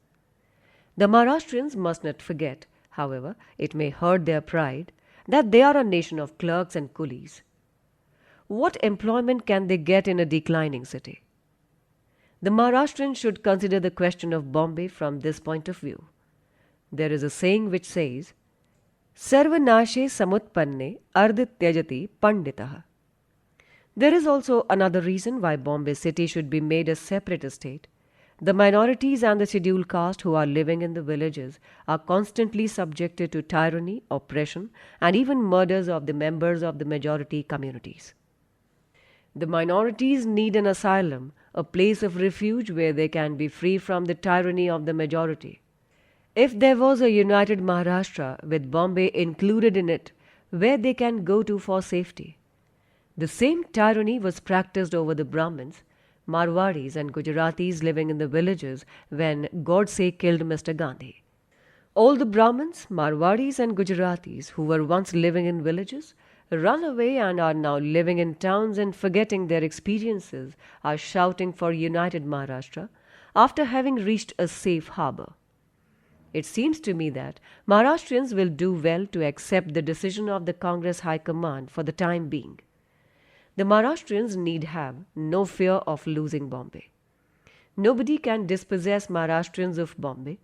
The Maharashtrians must not forget, however, it may hurt their pride, that they are a nation of clerks and coolies. What employment can they get in a declining city? The Maharashtrians should consider the question of Bombay from this point of view. There is a saying which says, Sarvanashe samutpanne ardh tyajati panditah. There is also another reason why Bombay city should be made a separate estate. The minorities and the scheduled caste who are living in the villages are constantly subjected to tyranny, oppression, and even murders of the members of the majority communities. The minorities need an asylum, a place of refuge where they can be free from the tyranny of the majority. If there was a united Maharashtra with Bombay included in it, where they can go to for safety. The same tyranny was practiced over the Brahmins, Marwadis and Gujaratis living in the villages when Godse killed Mr. Gandhi. All the Brahmins, Marwadis and Gujaratis who were once living in villages run away and are now living in towns and forgetting their experiences are shouting for united Maharashtra after having reached a safe harbour. It seems to me that Maharashtrians will do well to accept the decision of the Congress High Command for the time being. The Maharashtrians need have no fear of losing Bombay. Nobody can dispossess Maharashtrians of Bombay,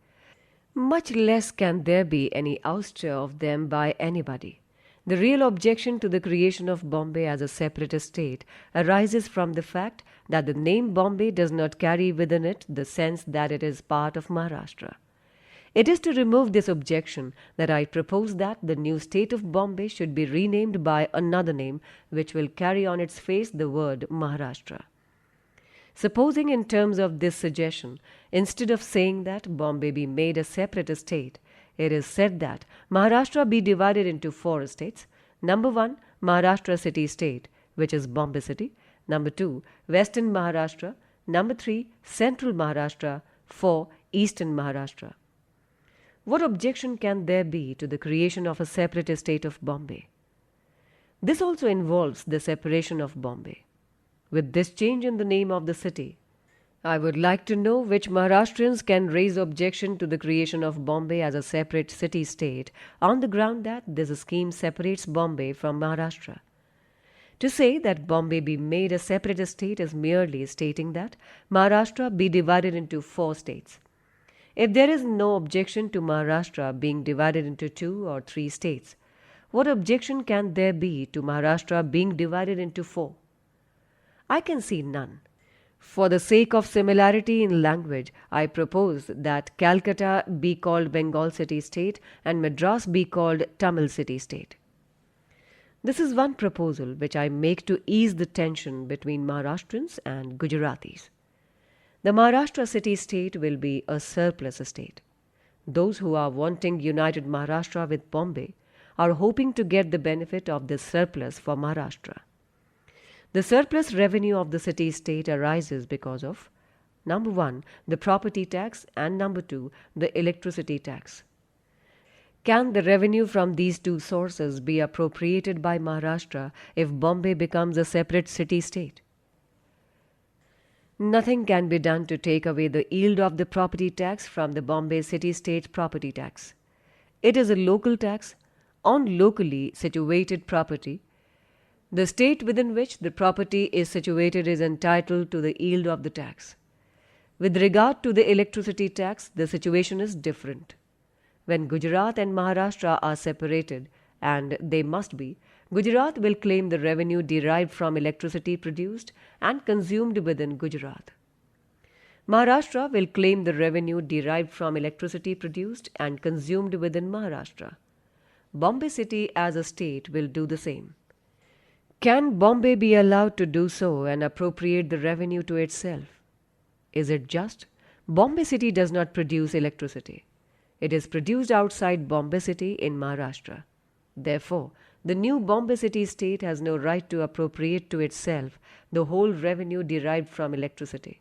much less can there be any ouster of them by anybody. The real objection to the creation of Bombay as a separate state arises from the fact that the name Bombay does not carry within it the sense that it is part of Maharashtra. It is to remove this objection that I propose that the new state of Bombay should be renamed by another name which will carry on its face the word Maharashtra. Supposing in terms of this suggestion, instead of saying that Bombay be made a separate state, it is said that Maharashtra be divided into 4 states. Number 1, Maharashtra city state, which is Bombay city. Number 2, Western Maharashtra. Number 3, Central Maharashtra. 4, Eastern Maharashtra. What objection can there be to the creation of a separate state of Bombay? This also involves the separation of Bombay. With this change in the name of the city, I would like to know which Maharashtrians can raise objection to the creation of Bombay as a separate city-state on the ground that this scheme separates Bombay from Maharashtra. To say that Bombay be made a separate state is merely stating that Maharashtra be divided into 4 states. If there is no objection to Maharashtra being divided into 2 or 3 states, what objection can there be to Maharashtra being divided into 4? I can see none. For the sake of similarity in language, I propose that Calcutta be called Bengal City State and Madras be called Tamil City State. This is one proposal which I make to ease the tension between Maharashtrians and Gujaratis. The Maharashtra city state will be a surplus state. Those who are wanting united Maharashtra with Bombay are hoping to get the benefit of this surplus for Maharashtra. The surplus revenue of the city state arises because of number 1, the property tax, and number 2, the electricity tax. Can the revenue from these 2 sources be appropriated by Maharashtra if Bombay becomes a separate city state? Nothing can be done to take away the yield of the property tax from the Bombay city state property tax. It is a local tax on locally situated property. The state within which the property is situated is entitled to the yield of the tax. With regard to the electricity tax, the situation is different. When Gujarat and Maharashtra are separated, and they must be, Gujarat will claim the revenue derived from electricity produced and consumed within Gujarat. Maharashtra will claim the revenue derived from electricity produced and consumed within Maharashtra. Bombay City as a state will do the same. Can Bombay be allowed to do so and appropriate the revenue to itself? Is it just? Bombay City does not produce electricity. It is produced outside Bombay City in Maharashtra. Therefore, the new Bombay City state has no right to appropriate to itself the whole revenue derived from electricity.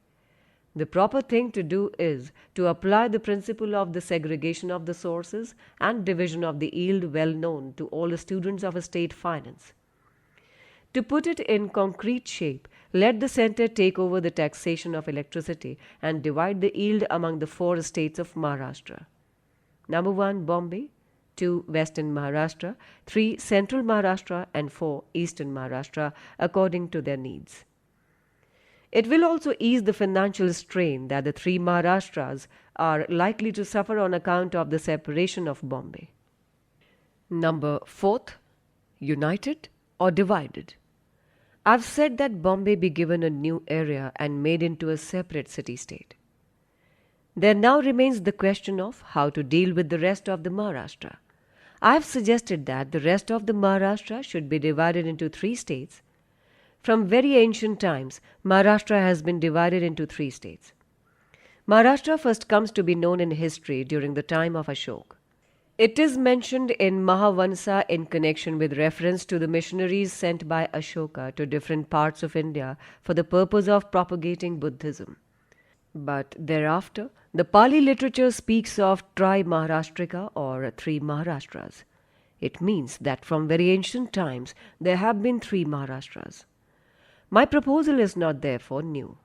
The proper thing to do is to apply the principle of the segregation of the sources and division of the yield well known to all the students of state finance. To put it in concrete shape, let the centre take over the taxation of electricity and divide the yield among the 4 states of Maharashtra. Number 1, Bombay, 2, Western Maharashtra, 3, Central Maharashtra, and 4, Eastern Maharashtra, according to their needs. It will also ease the financial strain that the 3 Maharashtras are likely to suffer on account of the separation of Bombay. Number 4, united or divided. I've said that Bombay be given a new area and made into a separate city-state. There now remains the question of how to deal with the rest of the Maharashtra. I have suggested that the rest of the Maharashtra should be divided into 3 states. From very ancient times, Maharashtra has been divided into 3 states. Maharashtra first comes to be known in history during the time of Ashoka. It is mentioned in Mahavansa in connection with reference to the missionaries sent by Ashoka to different parts of India for the purpose of propagating Buddhism. But thereafter, the Pali literature speaks of Tri-Maharashtrika or 3 Maharashtras. It means that from very ancient times there have been 3 Maharashtras. My proposal is not therefore new.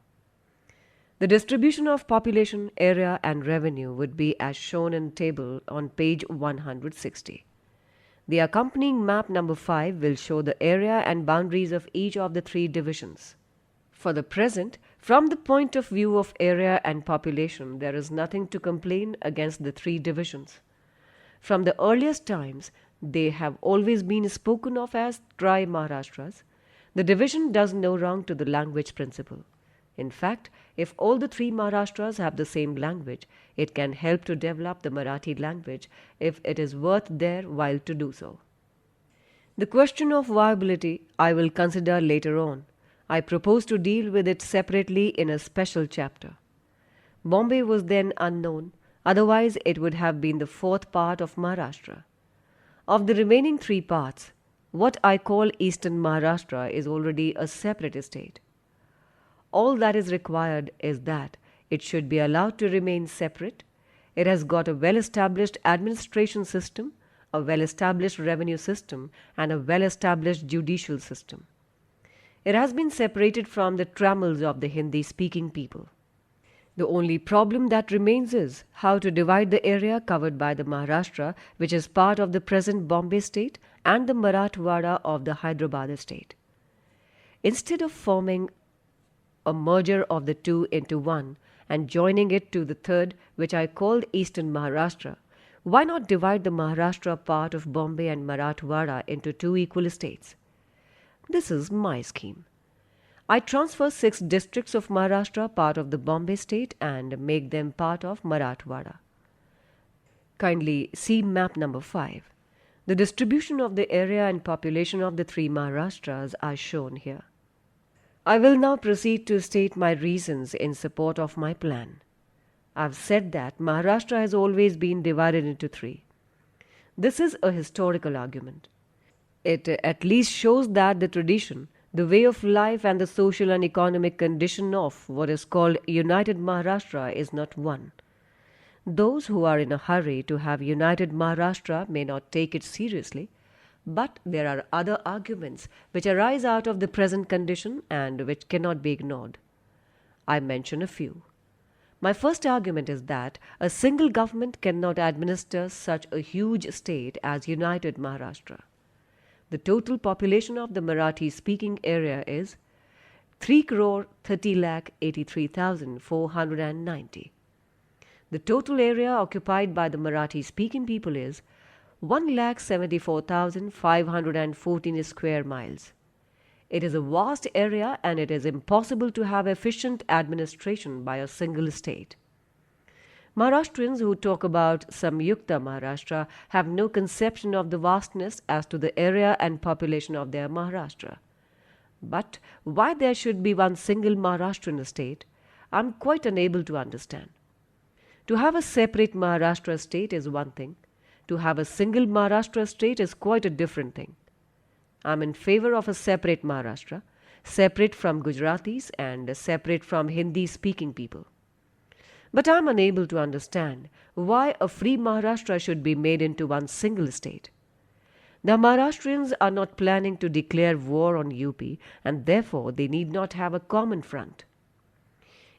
The distribution of population, area and revenue would be as shown in table on page 160. The accompanying map number 5 will show the area and boundaries of each of the 3 divisions. For the present, from the point of view of area and population, there is nothing to complain against the 3 divisions. From the earliest times, they have always been spoken of as Tri-Maharashtras. The division does no wrong to the language principle. In fact, if all the 3 Maharashtras have the same language, it can help to develop the Marathi language if it is worth their while to do so. The question of viability I will consider later on. I propose to deal with it separately in a special chapter. Bombay was then unknown, otherwise it would have been the 4th part of Maharashtra. Of the remaining 3 parts, what I call Eastern Maharashtra is already a separate state. All that is required is that it should be allowed to remain separate. It has got a well-established administration system, a well-established revenue system, and a well-established judicial system. It has been separated from the trammels of the Hindi-speaking people. The only problem that remains is how to divide the area covered by the Maharashtra, which is part of the present Bombay state, and the Marathwada of the Hyderabad state. Instead of forming a merger of the two into one and joining it to the third, which I called Eastern Maharashtra, why not divide the Maharashtra part of Bombay and Marathwada into two equal states? This is my scheme. I transfer 6 districts of Maharashtra part of the Bombay state and make them part of Marathwada. Kindly see map number 5. The distribution of the area and population of the 3 Maharashtras are shown here. I will now proceed to state my reasons in support of my plan. I've said that Maharashtra has always been divided into 3. This is a historical argument. It at least shows that the tradition, the way of life and the social and economic condition of what is called United Maharashtra is not one. Those who are in a hurry to have United Maharashtra may not take it seriously, but there are other arguments which arise out of the present condition and which cannot be ignored. I mention a few. My first argument is that a single government cannot administer such a huge state as United Maharashtra. The total population of the Marathi-speaking area is 3,30,83,490. The total area occupied by the Marathi-speaking people is 1,74,514 square miles. It is a vast area and it is impossible to have efficient administration by a single state. Maharashtrians who talk about Samyukta Maharashtra have no conception of the vastness as to the area and population of their Maharashtra. But why there should be one single Maharashtrian state, I am quite unable to understand. To have a separate Maharashtra state is one thing. To have a single Maharashtra state is quite a different thing. I am in favor of a separate Maharashtra, separate from Gujaratis and separate from Hindi-speaking people. But I am unable to understand why a free Maharashtra should be made into one single state. The Maharashtrians are not planning to declare war on UP and therefore they need not have a common front.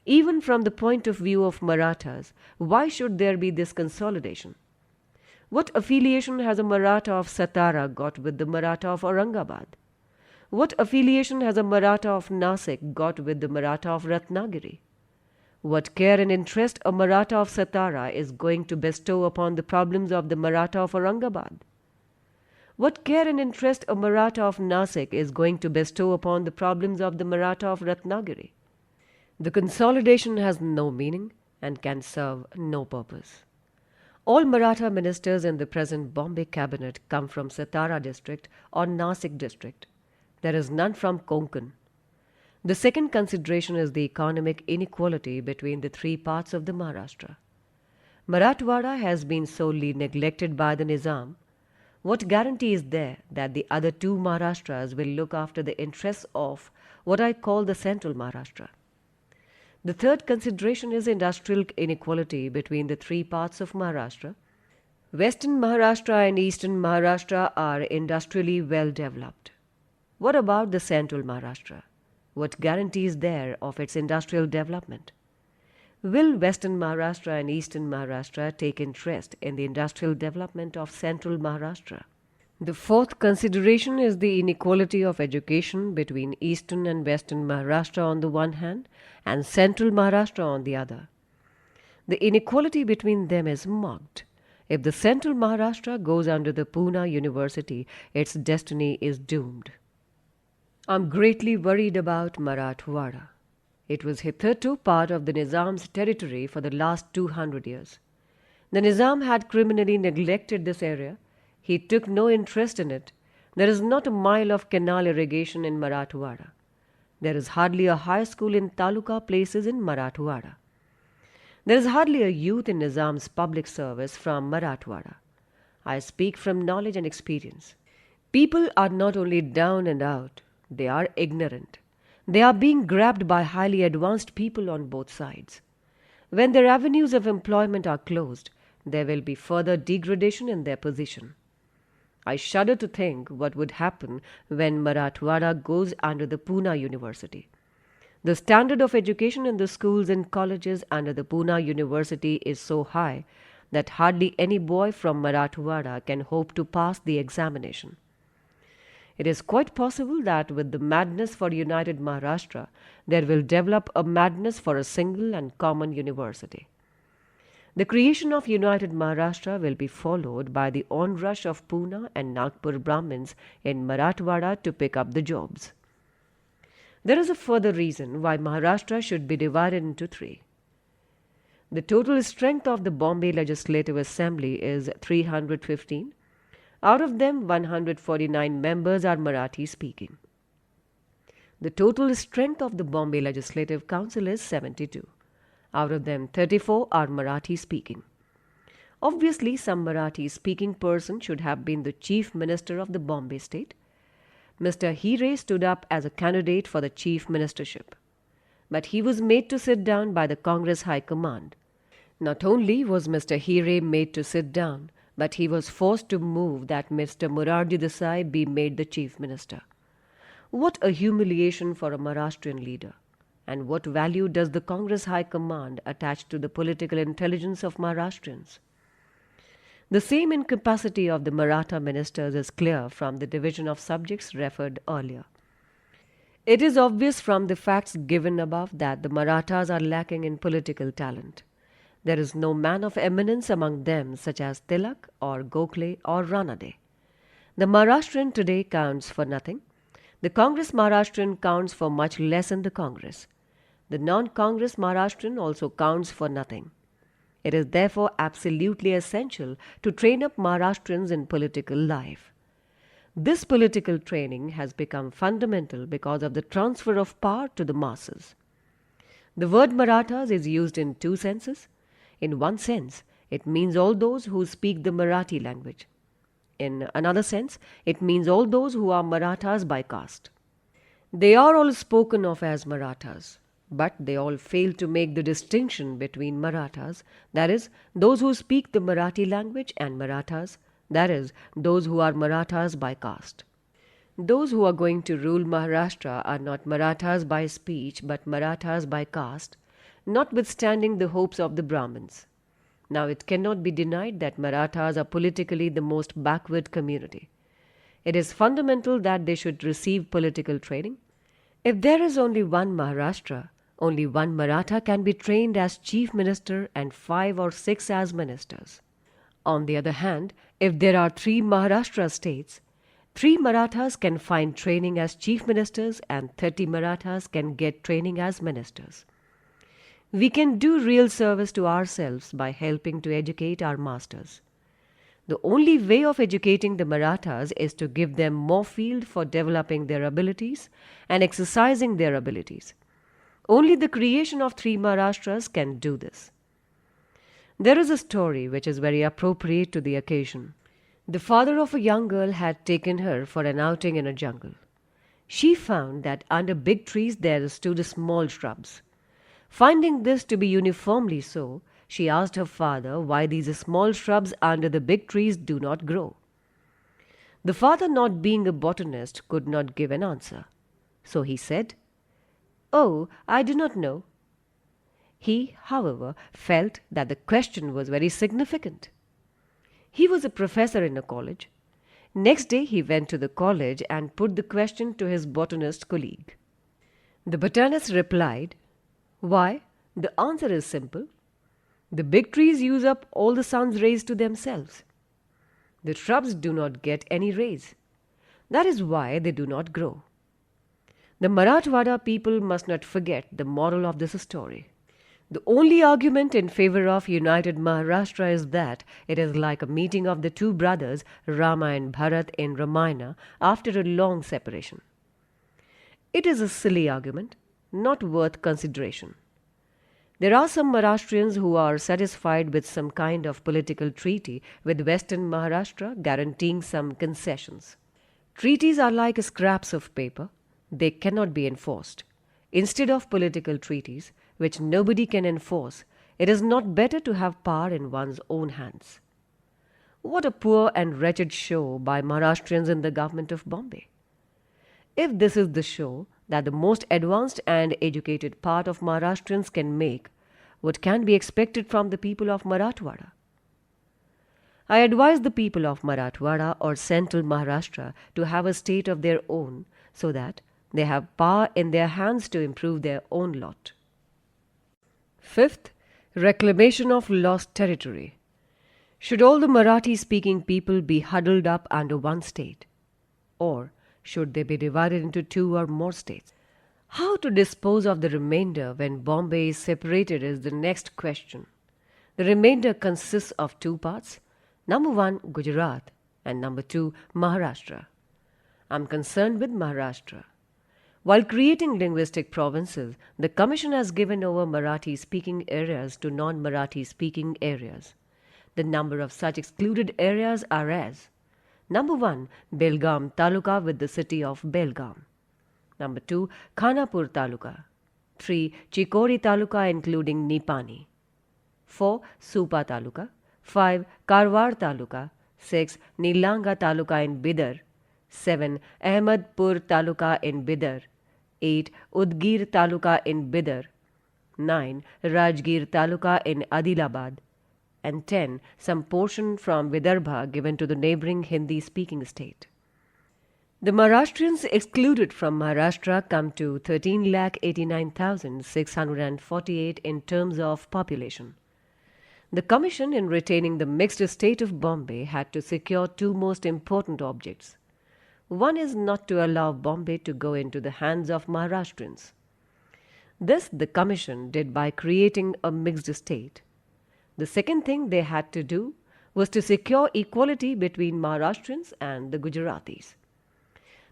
Even from the point of view of Marathas, why should there be this consolidation? What affiliation has a Maratha of Satara got with the Maratha of Aurangabad? What affiliation has a Maratha of Nasik got with the Maratha of Ratnagiri? What care and interest a Maratha of Satara is going to bestow upon the problems of the Maratha of Aurangabad? What care and interest a Maratha of Nasik is going to bestow upon the problems of the Maratha of Ratnagiri? The consolidation has no meaning and can serve no purpose. All Maratha ministers in the present Bombay cabinet come from Satara district or Nasik district. There is none from Konkan. The second consideration is the economic inequality between the 3 parts of the Maharashtra. Marathwada has been solely neglected by the Nizam. What guarantee is there that the other 2 Maharashtras will look after the interests of what I call the central Maharashtra? The third consideration is industrial inequality between the 3 parts of Maharashtra. Western Maharashtra and Eastern Maharashtra are industrially well developed. What about the central Maharashtra? What guarantee is there of its industrial development? Will Western Maharashtra and Eastern Maharashtra take interest in the industrial development of central Maharashtra? The fourth consideration is the inequality of education between Eastern and Western Maharashtra on the one hand and Central Maharashtra on the other. The inequality between them is marked. If the Central Maharashtra goes under the Pune University, its destiny is doomed. I am greatly worried about Marathwada. It was hitherto part of the Nizam's territory for the last 200 years. The Nizam had criminally neglected this area. He took no interest in it. There is not a mile of canal irrigation in Marathwada. There is hardly a high school in Taluka places in Marathwada. There is hardly a youth in Nizam's public service from Marathwada. I speak from knowledge and experience. People are not only down and out, they are ignorant. They are being grabbed by highly advanced people on both sides. When their avenues of employment are closed, there will be further degradation in their position. I shudder to think what would happen when Marathwada goes under the Pune University. The standard of education in the schools and colleges under the Pune University is so high that hardly any boy from Marathwada can hope to pass the examination. It is quite possible that with the madness for united Maharashtra, there will develop a madness for a single and common university. The creation of united Maharashtra will be followed by the onrush of Pune and Nagpur Brahmins in Marathwada to pick up the jobs. There is a further reason why Maharashtra should be divided into three. The total strength of the Bombay Legislative Assembly is 315. Out of them, 149 members are Marathi speaking. The total strength of the Bombay Legislative Council is 72. Out of them, 34 are Marathi speaking. Obviously, some Marathi speaking person should have been the Chief Minister of the Bombay state. Mr. Hire stood up as a candidate for the Chief Ministership. But he was made to sit down by the Congress High Command. Not only was Mr. Hire made to sit down, but he was forced to move that Mr. Morarji Desai be made the Chief Minister. What a humiliation for a Maharashtrian leader! And what value does the Congress High Command attach to the political intelligence of Maharashtrians? The same incapacity of the Maratha ministers is clear from the division of subjects referred earlier. It is obvious from the facts given above that the Marathas are lacking in political talent. There is no man of eminence among them such as Tilak or Gokhale or Ranade. The Maharashtrian today counts for nothing. The Congress Maharashtrian counts for much less in the Congress. The non-Congress Maharashtrian also counts for nothing. It is therefore absolutely essential to train up Maharashtrians in political life. This political training has become fundamental because of the transfer of power to the masses. The word Marathas is used in two senses. In one sense, it means all those who speak the Marathi language. In another sense, it means all those who are Marathas by caste. They are all spoken of as Marathas, but they all fail to make the distinction between Marathas, that is, those who speak the Marathi language, and Marathas, that is, those who are Marathas by caste. Those who are going to rule Maharashtra are not Marathas by speech, but Marathas by caste, notwithstanding the hopes of the Brahmins. Now it cannot be denied that Marathas are politically the most backward community. It is fundamental that they should receive political training. If there is only one Maharashtra, only one Maratha can be trained as chief minister and 5 or 6 as ministers. On the other hand, if there are 3 Maharashtra states, 3 Marathas can find training as chief ministers and 30 Marathas can get training as ministers. We can do real service to ourselves by helping to educate our masters. The only way of educating the Marathas is to give them more field for developing their abilities and exercising their abilities. Only the creation of 3 Maharashtras can do this. There is a story which is very appropriate to the occasion. The father of a young girl had taken her for an outing in a jungle. She found that under big trees there stood small shrubs. Finding this to be uniformly so, she asked her father why these small shrubs under the big trees do not grow. The father, not being a botanist, could not give an answer. So he said, "Oh, I do not know." He, however, felt that the question was very significant. He was a professor in a college. Next day he went to the college and put the question to his botanist colleague. The botanist replied, "Why, the answer is simple. The big trees use up all the sun's rays to themselves. The shrubs do not get any rays. That is why they do not grow." The Marathwada people must not forget the moral of this story. The only argument in favor of united Maharashtra is that it is like a meeting of the 2 brothers, Rama and Bharat, in Ramayana after a long separation. It is a silly argument, not worth consideration. There are some Maharashtrians who are satisfied with some kind of political treaty with Western Maharashtra guaranteeing some concessions. Treaties are like scraps of paper. They cannot be enforced. Instead of political treaties, which nobody can enforce, it is not better to have power in one's own hands. What a poor and wretched show by Maharashtrians in the government of Bombay. If this is the show that the most advanced and educated part of Maharashtrians can make, what can be expected from the people of Marathwada? I advise the people of Marathwada or central Maharashtra to have a state of their own so that they have power in their hands to improve their own lot. Fifth, reclamation of lost territory. Should all the Marathi speaking people be huddled up under one state? Or should they be divided into two or more states? How to dispose of the remainder when Bombay is separated is the next question. The remainder consists of two parts. Number one, Gujarat, and number two, Maharashtra. I am concerned with Maharashtra. While creating linguistic provinces, the Commission has given over Marathi-speaking areas to non-Marathi-speaking areas. The number of such excluded areas are as: number 1, Belgaum Taluka with the city of Belgaum. Number 2, Khanapur Taluka. 3, Chikori Taluka including Nipani. 4, Supa Taluka. 5, Karwar Taluka. 6, Nilanga Taluka in Bidar. 7, Ahmedpur Taluka in Bidar. 8, Udgir Taluka in Bidar. 9, Rajgir Taluka in Adilabad. And 10, some portion from Vidarbha given to the neighbouring Hindi-speaking state. The Maharashtrians excluded from Maharashtra come to 13,89,648 in terms of population. The Commission, in retaining the mixed state of Bombay, had to secure two most important objects. One is not to allow Bombay to go into the hands of Maharashtrians. This the Commission did by creating a mixed state. The second thing they had to do was to secure equality between Maharashtrians and the Gujaratis.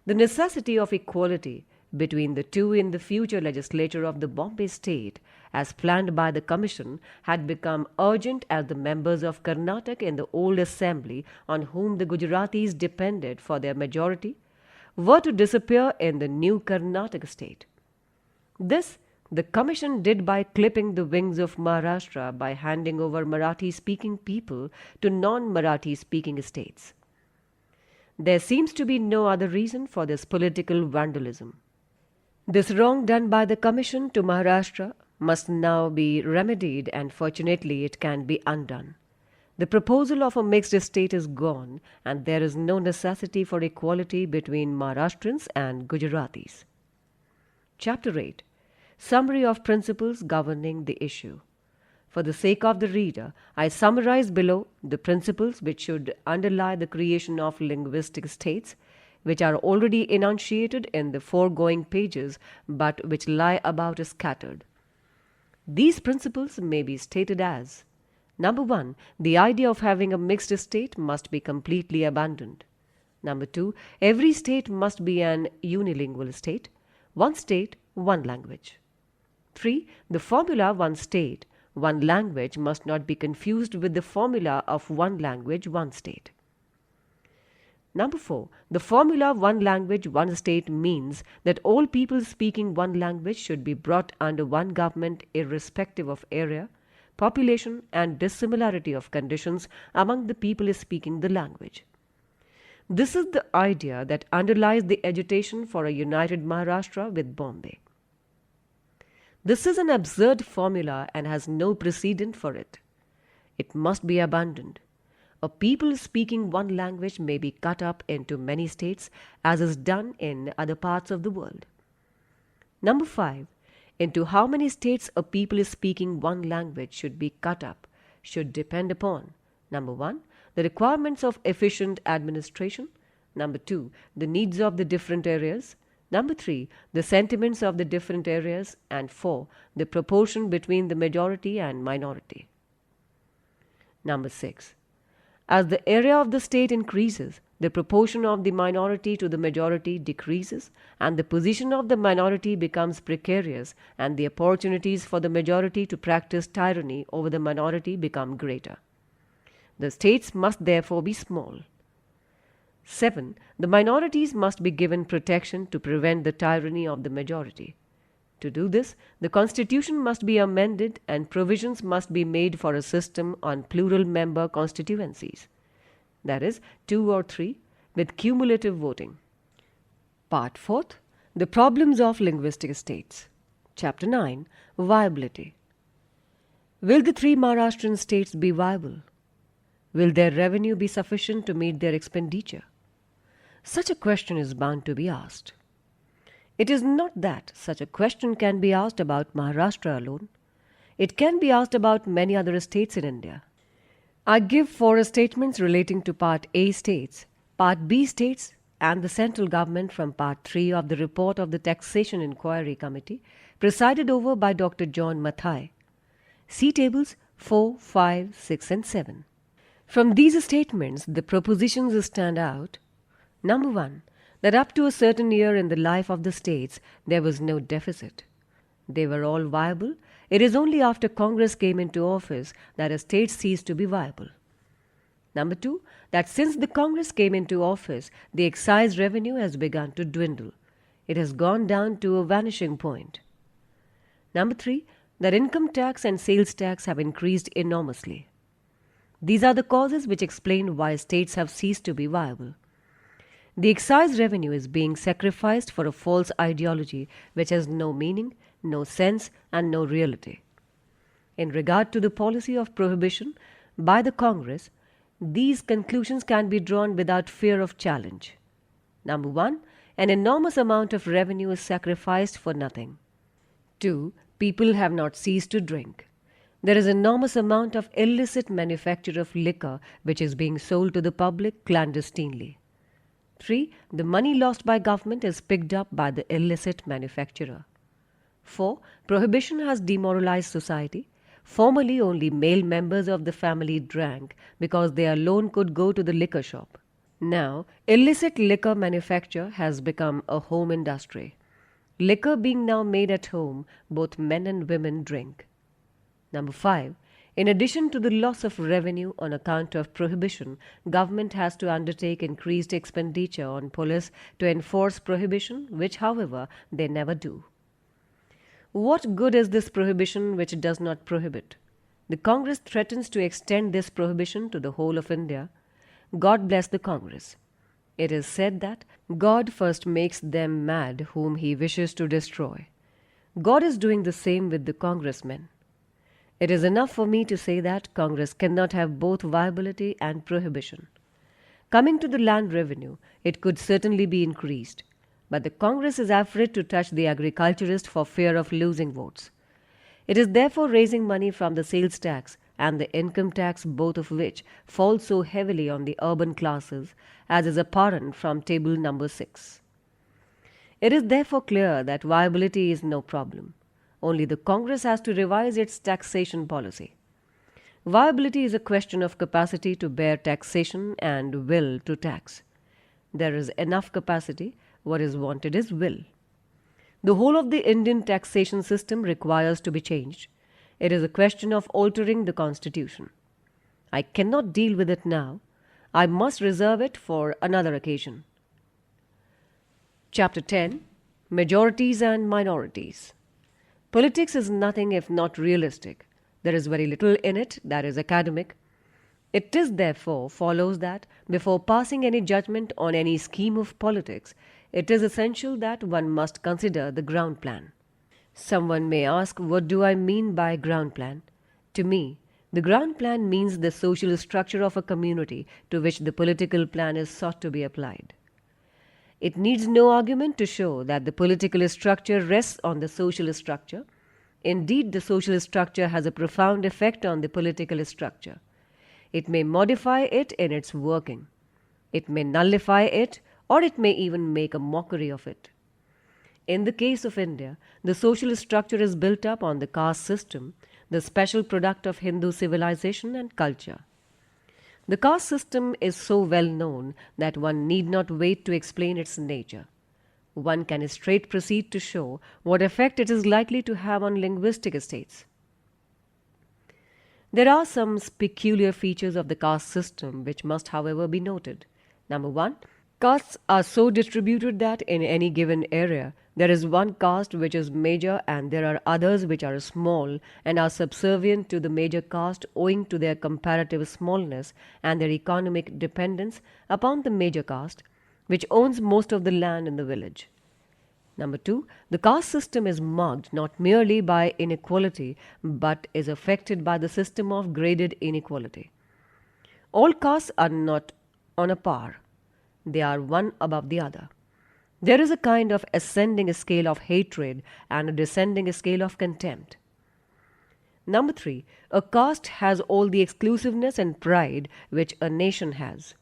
The necessity of equality between the two in the future legislature of the Bombay state, as planned by the Commission, had become urgent as the members of Karnataka in the old assembly, on whom the Gujaratis depended for their majority, were to disappear in the new Karnataka state. This the Commission did by clipping the wings of Maharashtra by handing over Marathi-speaking people to non-Marathi-speaking states. There seems to be no other reason for this political vandalism. This wrong done by the Commission to Maharashtra must now be remedied, and fortunately it can be undone. The proposal of a mixed state is gone, and there is no necessity for equality between Maharashtrians and Gujaratis. Chapter 8. Summary of principles governing the issue. For the sake of the reader, I summarize below the principles which should underlie the creation of linguistic states, which are already enunciated in the foregoing pages, but which lie about scattered. These principles may be stated as: number 1, the idea of having a mixed state must be completely abandoned. Number 2, every state must be an unilingual state, one state, one language. 3, the formula one state, one language must not be confused with the formula of one language, one state. Number 4, the formula one language, one state means that all people speaking one language should be brought under one government irrespective of area, population and dissimilarity of conditions among the people speaking the language. This is the idea that underlies the agitation for a united Maharashtra with Bombay. This is an absurd formula and has no precedent for it. It must be abandoned. A people speaking one language may be cut up into many states, as is done in other parts of the world. Number 5, into how many states a people speaking one language should be cut up should depend upon: number 1, the requirements of efficient administration; number 2, the needs of the different areas; number 3, the sentiments of the different areas; and 4, the proportion between the majority and minority. Number 6, as the area of the state increases, the proportion of the minority to the majority decreases, and the position of the minority becomes precarious, and the opportunities for the majority to practice tyranny over the minority become greater. The states must therefore be small. 7, the minorities must be given protection to prevent the tyranny of the majority. To do this, the constitution must be amended and provisions must be made for a system on plural member constituencies, that is, 2 or 3, with cumulative voting. Part 4, the problems of linguistic states. Chapter 9, viability. Will the 3 Maharashtrian states be viable? Will their revenue be sufficient to meet their expenditure? Such a question is bound to be asked. It is not that such a question can be asked about Maharashtra alone. It can be asked about many other states in India. I give four statements relating to Part A states, Part B states, and the central government from Part 3 of the report of the Taxation Inquiry Committee, presided over by Dr. John Mathai. See tables 4, 5, 6, and 7. From these statements, the propositions stand out. Number 1, that up to a certain year in the life of the states, there was no deficit. They were all viable. It is only after Congress came into office that a state ceased to be viable. Number 2, that since the Congress came into office, the excise revenue has begun to dwindle. It has gone down to a vanishing point. Number 3, that income tax and sales tax have increased enormously. These are the causes which explain why states have ceased to be viable. The excise revenue is being sacrificed for a false ideology which has no meaning, no sense, and no reality. In regard to the policy of prohibition by the Congress, these conclusions can be drawn without fear of challenge. Number 1, an enormous amount of revenue is sacrificed for nothing. 2, people have not ceased to drink. There is enormous amount of illicit manufacture of liquor which is being sold to the public clandestinely. 3, the money lost by government is picked up by the illicit manufacturer. 4, prohibition has demoralized society. Formerly only male members of the family drank because they alone could go to the liquor shop. Now, illicit liquor manufacture has become a home industry. Liquor being now made at home, both men and women drink. Number 5, in addition to the loss of revenue on account of prohibition, government has to undertake increased expenditure on police to enforce prohibition, which, however, they never do. What good is this prohibition which does not prohibit? The Congress threatens to extend this prohibition to the whole of India. God bless the Congress. It is said that God first makes them mad whom he wishes to destroy. God is doing the same with the congressmen. It is enough for me to say that Congress cannot have both viability and prohibition. Coming to the land revenue, it could certainly be increased. But the Congress is afraid to touch the agriculturist for fear of losing votes. It is therefore raising money from the sales tax and the income tax, both of which fall so heavily on the urban classes, as is apparent from table number 6. It is therefore clear that viability is no problem. Only the Congress has to revise its taxation policy. Viability is a question of capacity to bear taxation and will to tax. There is enough capacity. What is wanted is will. The whole of the Indian taxation system requires to be changed. It is a question of altering the constitution. I cannot deal with it now. I must reserve it for another occasion. Chapter 10, Majorities and Minorities. Politics is nothing if not realistic. There is very little in it that is academic. It is therefore follows that before passing any judgment on any scheme of politics, it is essential that one must consider the ground plan. Someone may ask, what do I mean by ground plan? To me, the ground plan means the social structure of a community to which the political plan is sought to be applied. It needs no argument to show that the political structure rests on the social structure. Indeed, the social structure has a profound effect on the political structure. It may modify it in its working. It may nullify it, or it may even make a mockery of it. In the case of India, the social structure is built up on the caste system, the special product of Hindu civilization and culture. The caste system is so well known that one need not wait to explain its nature. One can straight proceed to show what effect it is likely to have on linguistic states. There are some peculiar features of the caste system which must, however, be noted. Number 1, castes are so distributed that in any given area, there is one caste which is major and there are others which are small and are subservient to the major caste owing to their comparative smallness and their economic dependence upon the major caste, which owns most of the land in the village. Number 2, the caste system is marked not merely by inequality but is affected by the system of graded inequality. All castes are not on a par. They are one above the other. There is a kind of ascending scale of hatred and a descending scale of contempt. Number 3, a caste has all the exclusiveness and pride which a nation has.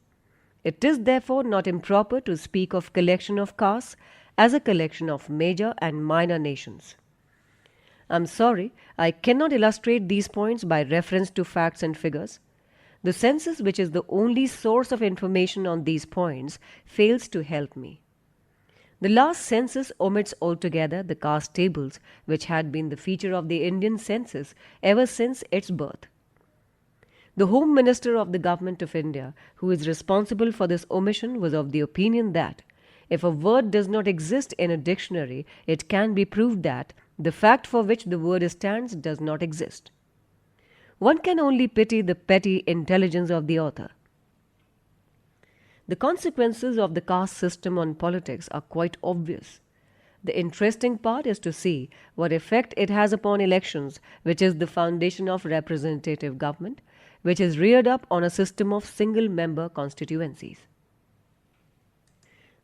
It is therefore not improper to speak of collection of castes as a collection of major and minor nations. I am sorry, I cannot illustrate these points by reference to facts and figures. The census, which is the only source of information on these points, fails to help me. The last census omits altogether the caste tables, which had been the feature of the Indian census ever since its birth. The Home Minister of the Government of India, who is responsible for this omission, was of the opinion that if a word does not exist in a dictionary, it can be proved that the fact for which the word stands does not exist. One can only pity the petty intelligence of the author. The consequences of the caste system on politics are quite obvious. The interesting part is to see what effect it has upon elections, which is the foundation of representative government, which is reared up on a system of single-member constituencies.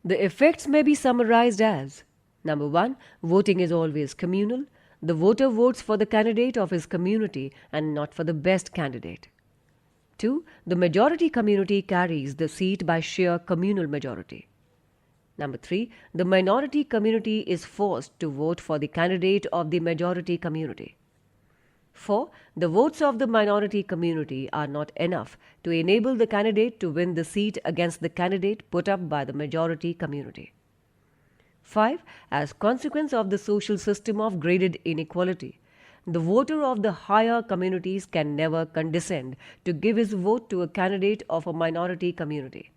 The effects may be summarized as: Number 1, voting is always communal. The voter votes for the candidate of his community and not for the best candidate. 2, the majority community carries the seat by sheer communal majority. Number 3, the minority community is forced to vote for the candidate of the majority community. 4, the votes of the minority community are not enough to enable the candidate to win the seat against the candidate put up by the majority community. 5, as consequence of the social system of graded inequality, the voter of the higher communities can never condescend to give his vote to a candidate of a minority community.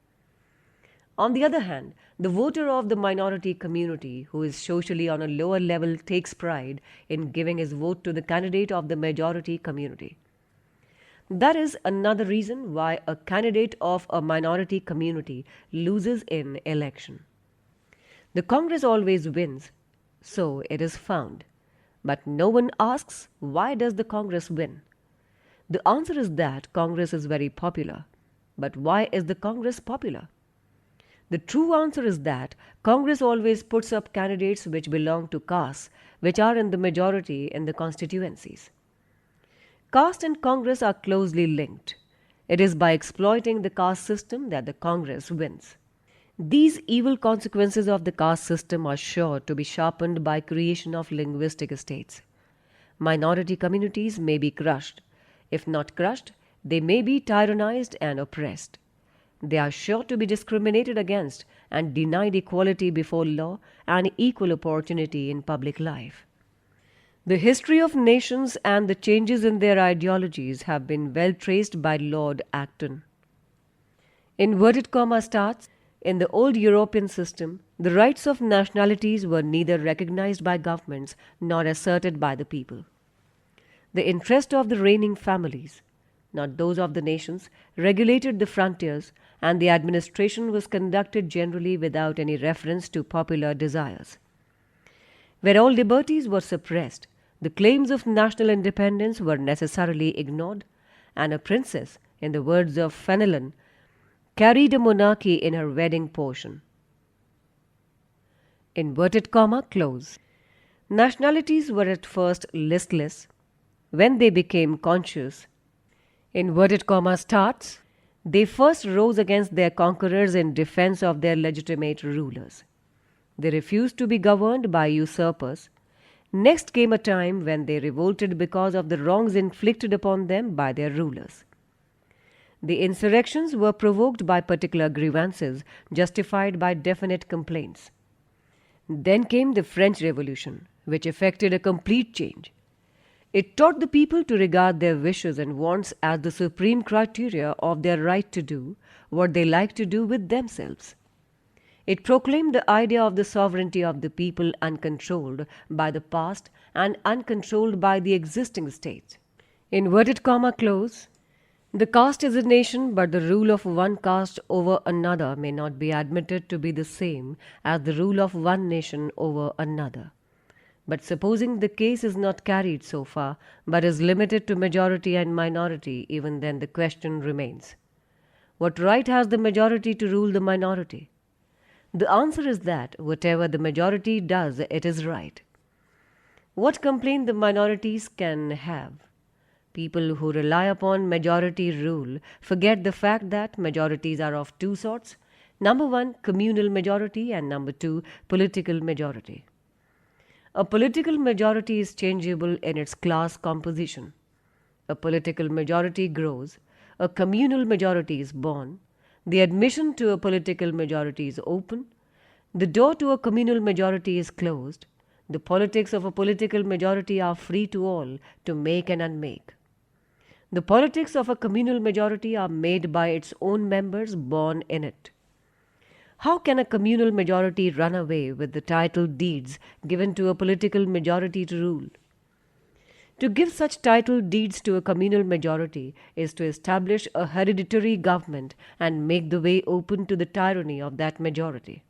On the other hand, the voter of the minority community who is socially on a lower level takes pride in giving his vote to the candidate of the majority community. That is another reason why a candidate of a minority community loses in election. The Congress always wins, so it is found. But no one asks, why does the Congress win? The answer is that Congress is very popular. But why is the Congress popular? The true answer is that Congress always puts up candidates which belong to castes, which are in the majority in the constituencies. Caste and Congress are closely linked. It is by exploiting the caste system that the Congress wins. These evil consequences of the caste system are sure to be sharpened by creation of linguistic states. Minority communities may be crushed. If not crushed, they may be tyrannized and oppressed. They are sure to be discriminated against and denied equality before law and equal opportunity in public life. The history of nations and the changes in their ideologies have been well traced by Lord Acton. Inverted comma starts. In the old European system, the rights of nationalities were neither recognized by governments nor asserted by the people. The interest of the reigning families, not those of the nations, regulated the frontiers, and the administration was conducted generally without any reference to popular desires. Where all liberties were suppressed, the claims of national independence were necessarily ignored, and a princess, in the words of Fenelon, carried a monarchy in her wedding portion. Inverted comma close. Nationalities were at first listless. When they became conscious, inverted comma starts, they first rose against their conquerors in defense of their legitimate rulers. They refused to be governed by usurpers. Next came a time when they revolted because of the wrongs inflicted upon them by their rulers. The insurrections were provoked by particular grievances, justified by definite complaints. Then came the French Revolution, which effected a complete change. It taught the people to regard their wishes and wants as the supreme criteria of their right to do what they like to do with themselves. It proclaimed the idea of the sovereignty of the people uncontrolled by the past and uncontrolled by the existing state. Inverted comma close. The caste is a nation, but the rule of one caste over another may not be admitted to be the same as the rule of one nation over another. But supposing the case is not carried so far, but is limited to majority and minority, even then the question remains. What right has the majority to rule the minority? The answer is that whatever the majority does, it is right. What complaint the minorities can have? People who rely upon majority rule forget the fact that majorities are of two sorts. Number one, communal majority, and number two, political majority. A political majority is changeable in its class composition. A political majority grows, a communal majority is born, the admission to a political majority is open, the door to a communal majority is closed, the politics of a political majority are free to all to make and unmake. The politics of a communal majority are made by its own members born in it. How can a communal majority run away with the title deeds given to a political majority to rule? To give such title deeds to a communal majority is to establish a hereditary government and make the way open to the tyranny of that majority.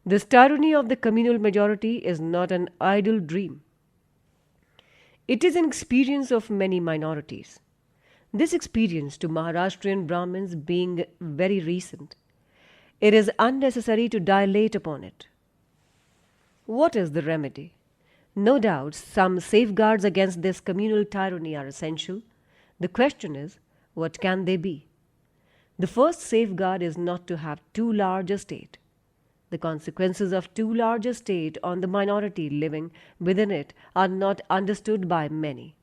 This tyranny of the communal majority is not an idle dream. It is an experience of many minorities. This experience to Maharashtrian Brahmins being very recent, it is unnecessary to dilate upon it. What is the remedy? No doubt some safeguards against this communal tyranny are essential. The question is, what can they be? The first safeguard is not to have too large a state. The consequences of too large a state on the minority living within it are not understood by many.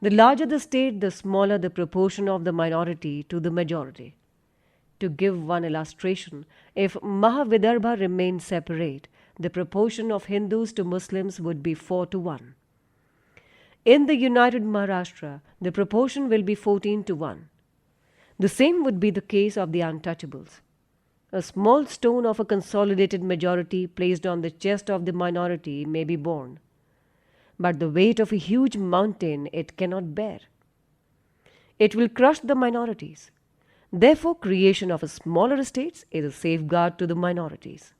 The larger the state, the smaller the proportion of the minority to the majority. To give one illustration, if Mahavidarbha remained separate, the proportion of Hindus to Muslims would be 4:1. In the united Maharashtra, the proportion will be 14:1. The same would be the case of the untouchables. A small stone of a consolidated majority placed on the chest of the minority may be borne, but the weight of a huge mountain it cannot bear. It will crush the minorities. Therefore, creation of a smaller estates is a safeguard to the minorities.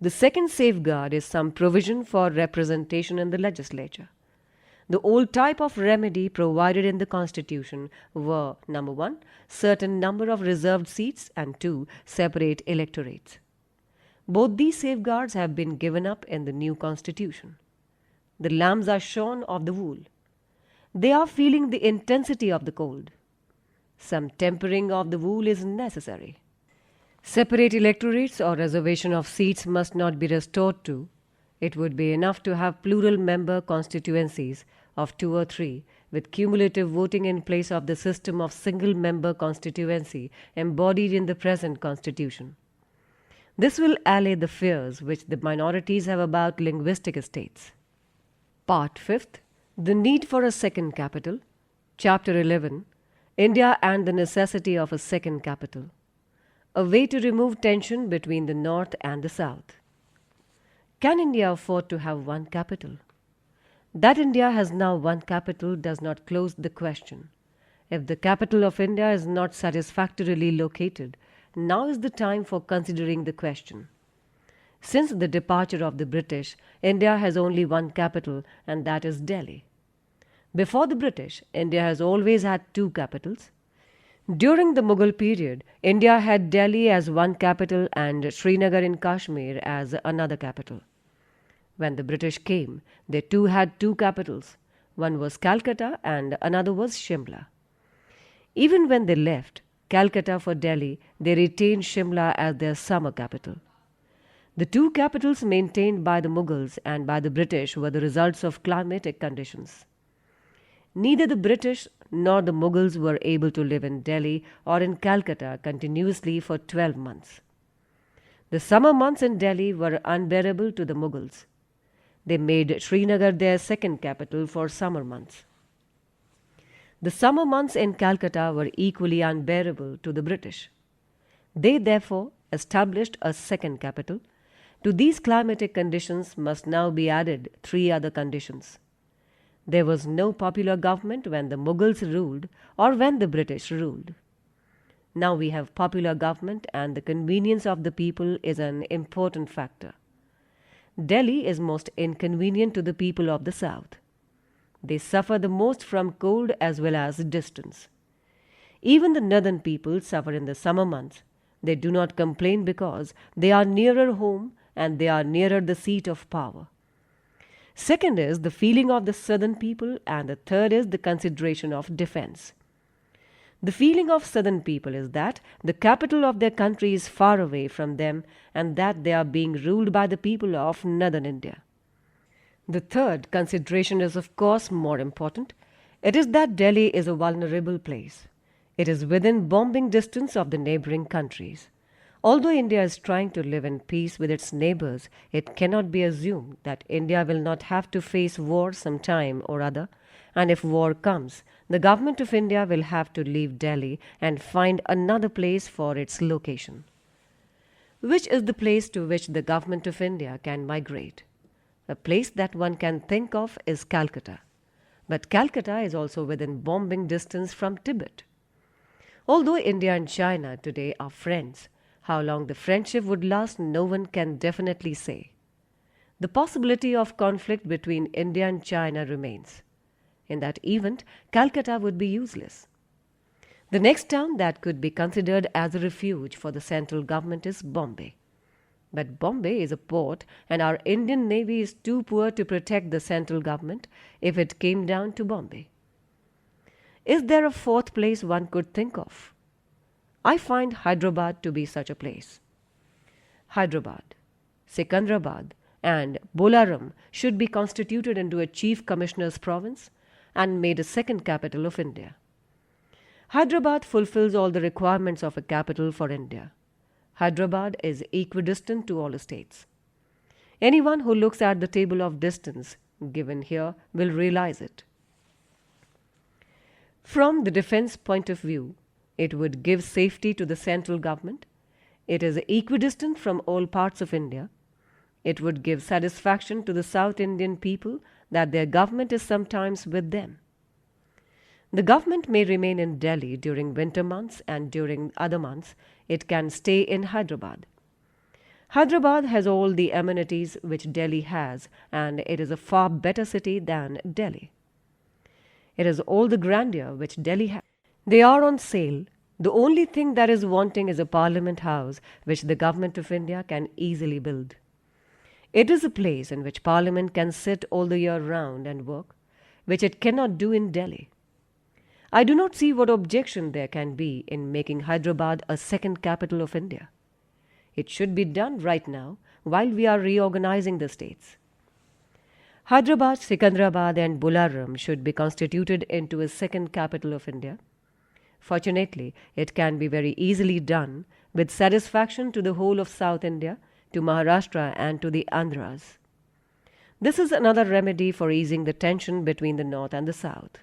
The second safeguard is some provision for representation in the legislature. The old type of remedy provided in the Constitution were, number one, certain number of reserved seats, and two, separate electorates. Both these safeguards have been given up in the new Constitution. The lambs are shorn of the wool. They are feeling the intensity of the cold. Some tempering of the wool is necessary. Separate electorates or reservation of seats must not be restored to. It would be enough to have plural member constituencies of 2 or 3 with cumulative voting in place of the system of single member constituency embodied in the present Constitution. This will allay the fears which the minorities have about linguistic estates. Part 5th. The need for a second capital. Chapter 11. India and the necessity of a second capital. A way to remove tension between the North and the South. Can India afford to have one capital? That India has now one capital does not close the question. If the capital of India is not satisfactorily located, now is the time for considering the question. Since the departure of the British, India has only one capital, and that is Delhi. Before the British, India has always had two capitals. During the Mughal period, India had Delhi as one capital and Srinagar in Kashmir as another capital. When the British came, they too had two capitals. One was Calcutta and another was Shimla. Even when they left Calcutta for Delhi, they retained Shimla as their summer capital. The two capitals maintained by the Mughals and by the British were the results of climatic conditions. Neither the British nor the Mughals were able to live in Delhi or in Calcutta continuously for 12 months. The summer months in Delhi were unbearable to the Mughals. They made Srinagar their second capital for summer months. The summer months in Calcutta were equally unbearable to the British. They therefore established a second capital. To these climatic conditions must now be added 3 other conditions. There was no popular government when the Mughals ruled or when the British ruled. Now we have popular government, and the convenience of the people is an important factor. Delhi is most inconvenient to the people of the south. They suffer the most from cold as well as distance. Even the northern people suffer in the summer months. They do not complain because they are nearer home and they are nearer the seat of power. Second is the feeling of the southern people, and the third is the consideration of defense. The feeling of southern people is that the capital of their country is far away from them and that they are being ruled by the people of northern India. The third consideration is, of course, more important. It is that Delhi is a vulnerable place. It is within bombing distance of the neighboring countries. Although India is trying to live in peace with its neighbors, it cannot be assumed that India will not have to face war some time or other, and if war comes, the government of India will have to leave Delhi and find another place for its location. Which is the place to which the government of India can migrate? A place that one can think of is Calcutta. But Calcutta is also within bombing distance from Tibet. Although India and China today are friends, how long the friendship would last, no one can definitely say. The possibility of conflict between India and China remains. In that event, Calcutta would be useless. The next town that could be considered as a refuge for the central government is Bombay. But Bombay is a port, and our Indian Navy is too poor to protect the central government if it came down to Bombay. Is there a fourth place one could think of? I find Hyderabad to be such a place. Hyderabad, Secunderabad, and Bolaram should be constituted into a chief commissioner's province and made a second capital of India. Hyderabad fulfills all the requirements of a capital for India. Hyderabad is equidistant to all states. Anyone who looks at the table of distance given here will realize it. From the defense point of view, it would give safety to the central government. It is equidistant from all parts of India. It would give satisfaction to the South Indian people that their government is sometimes with them. The government may remain in Delhi during winter months, and during other months it can stay in Hyderabad. Hyderabad has all the amenities which Delhi has, and it is a far better city than Delhi. It has all the grandeur which Delhi has. They are on sale. The only thing that is wanting is a parliament house which the government of India can easily build. It is a place in which parliament can sit all the year round and work, which it cannot do in Delhi. I do not see what objection there can be in making Hyderabad a second capital of India. It should be done right now while we are reorganizing the states. Hyderabad, Secunderabad and Bolaram should be constituted into a second capital of India. Fortunately, it can be very easily done with satisfaction to the whole of South India, to Maharashtra and to the Andhras. This is another remedy for easing the tension between the North and the South.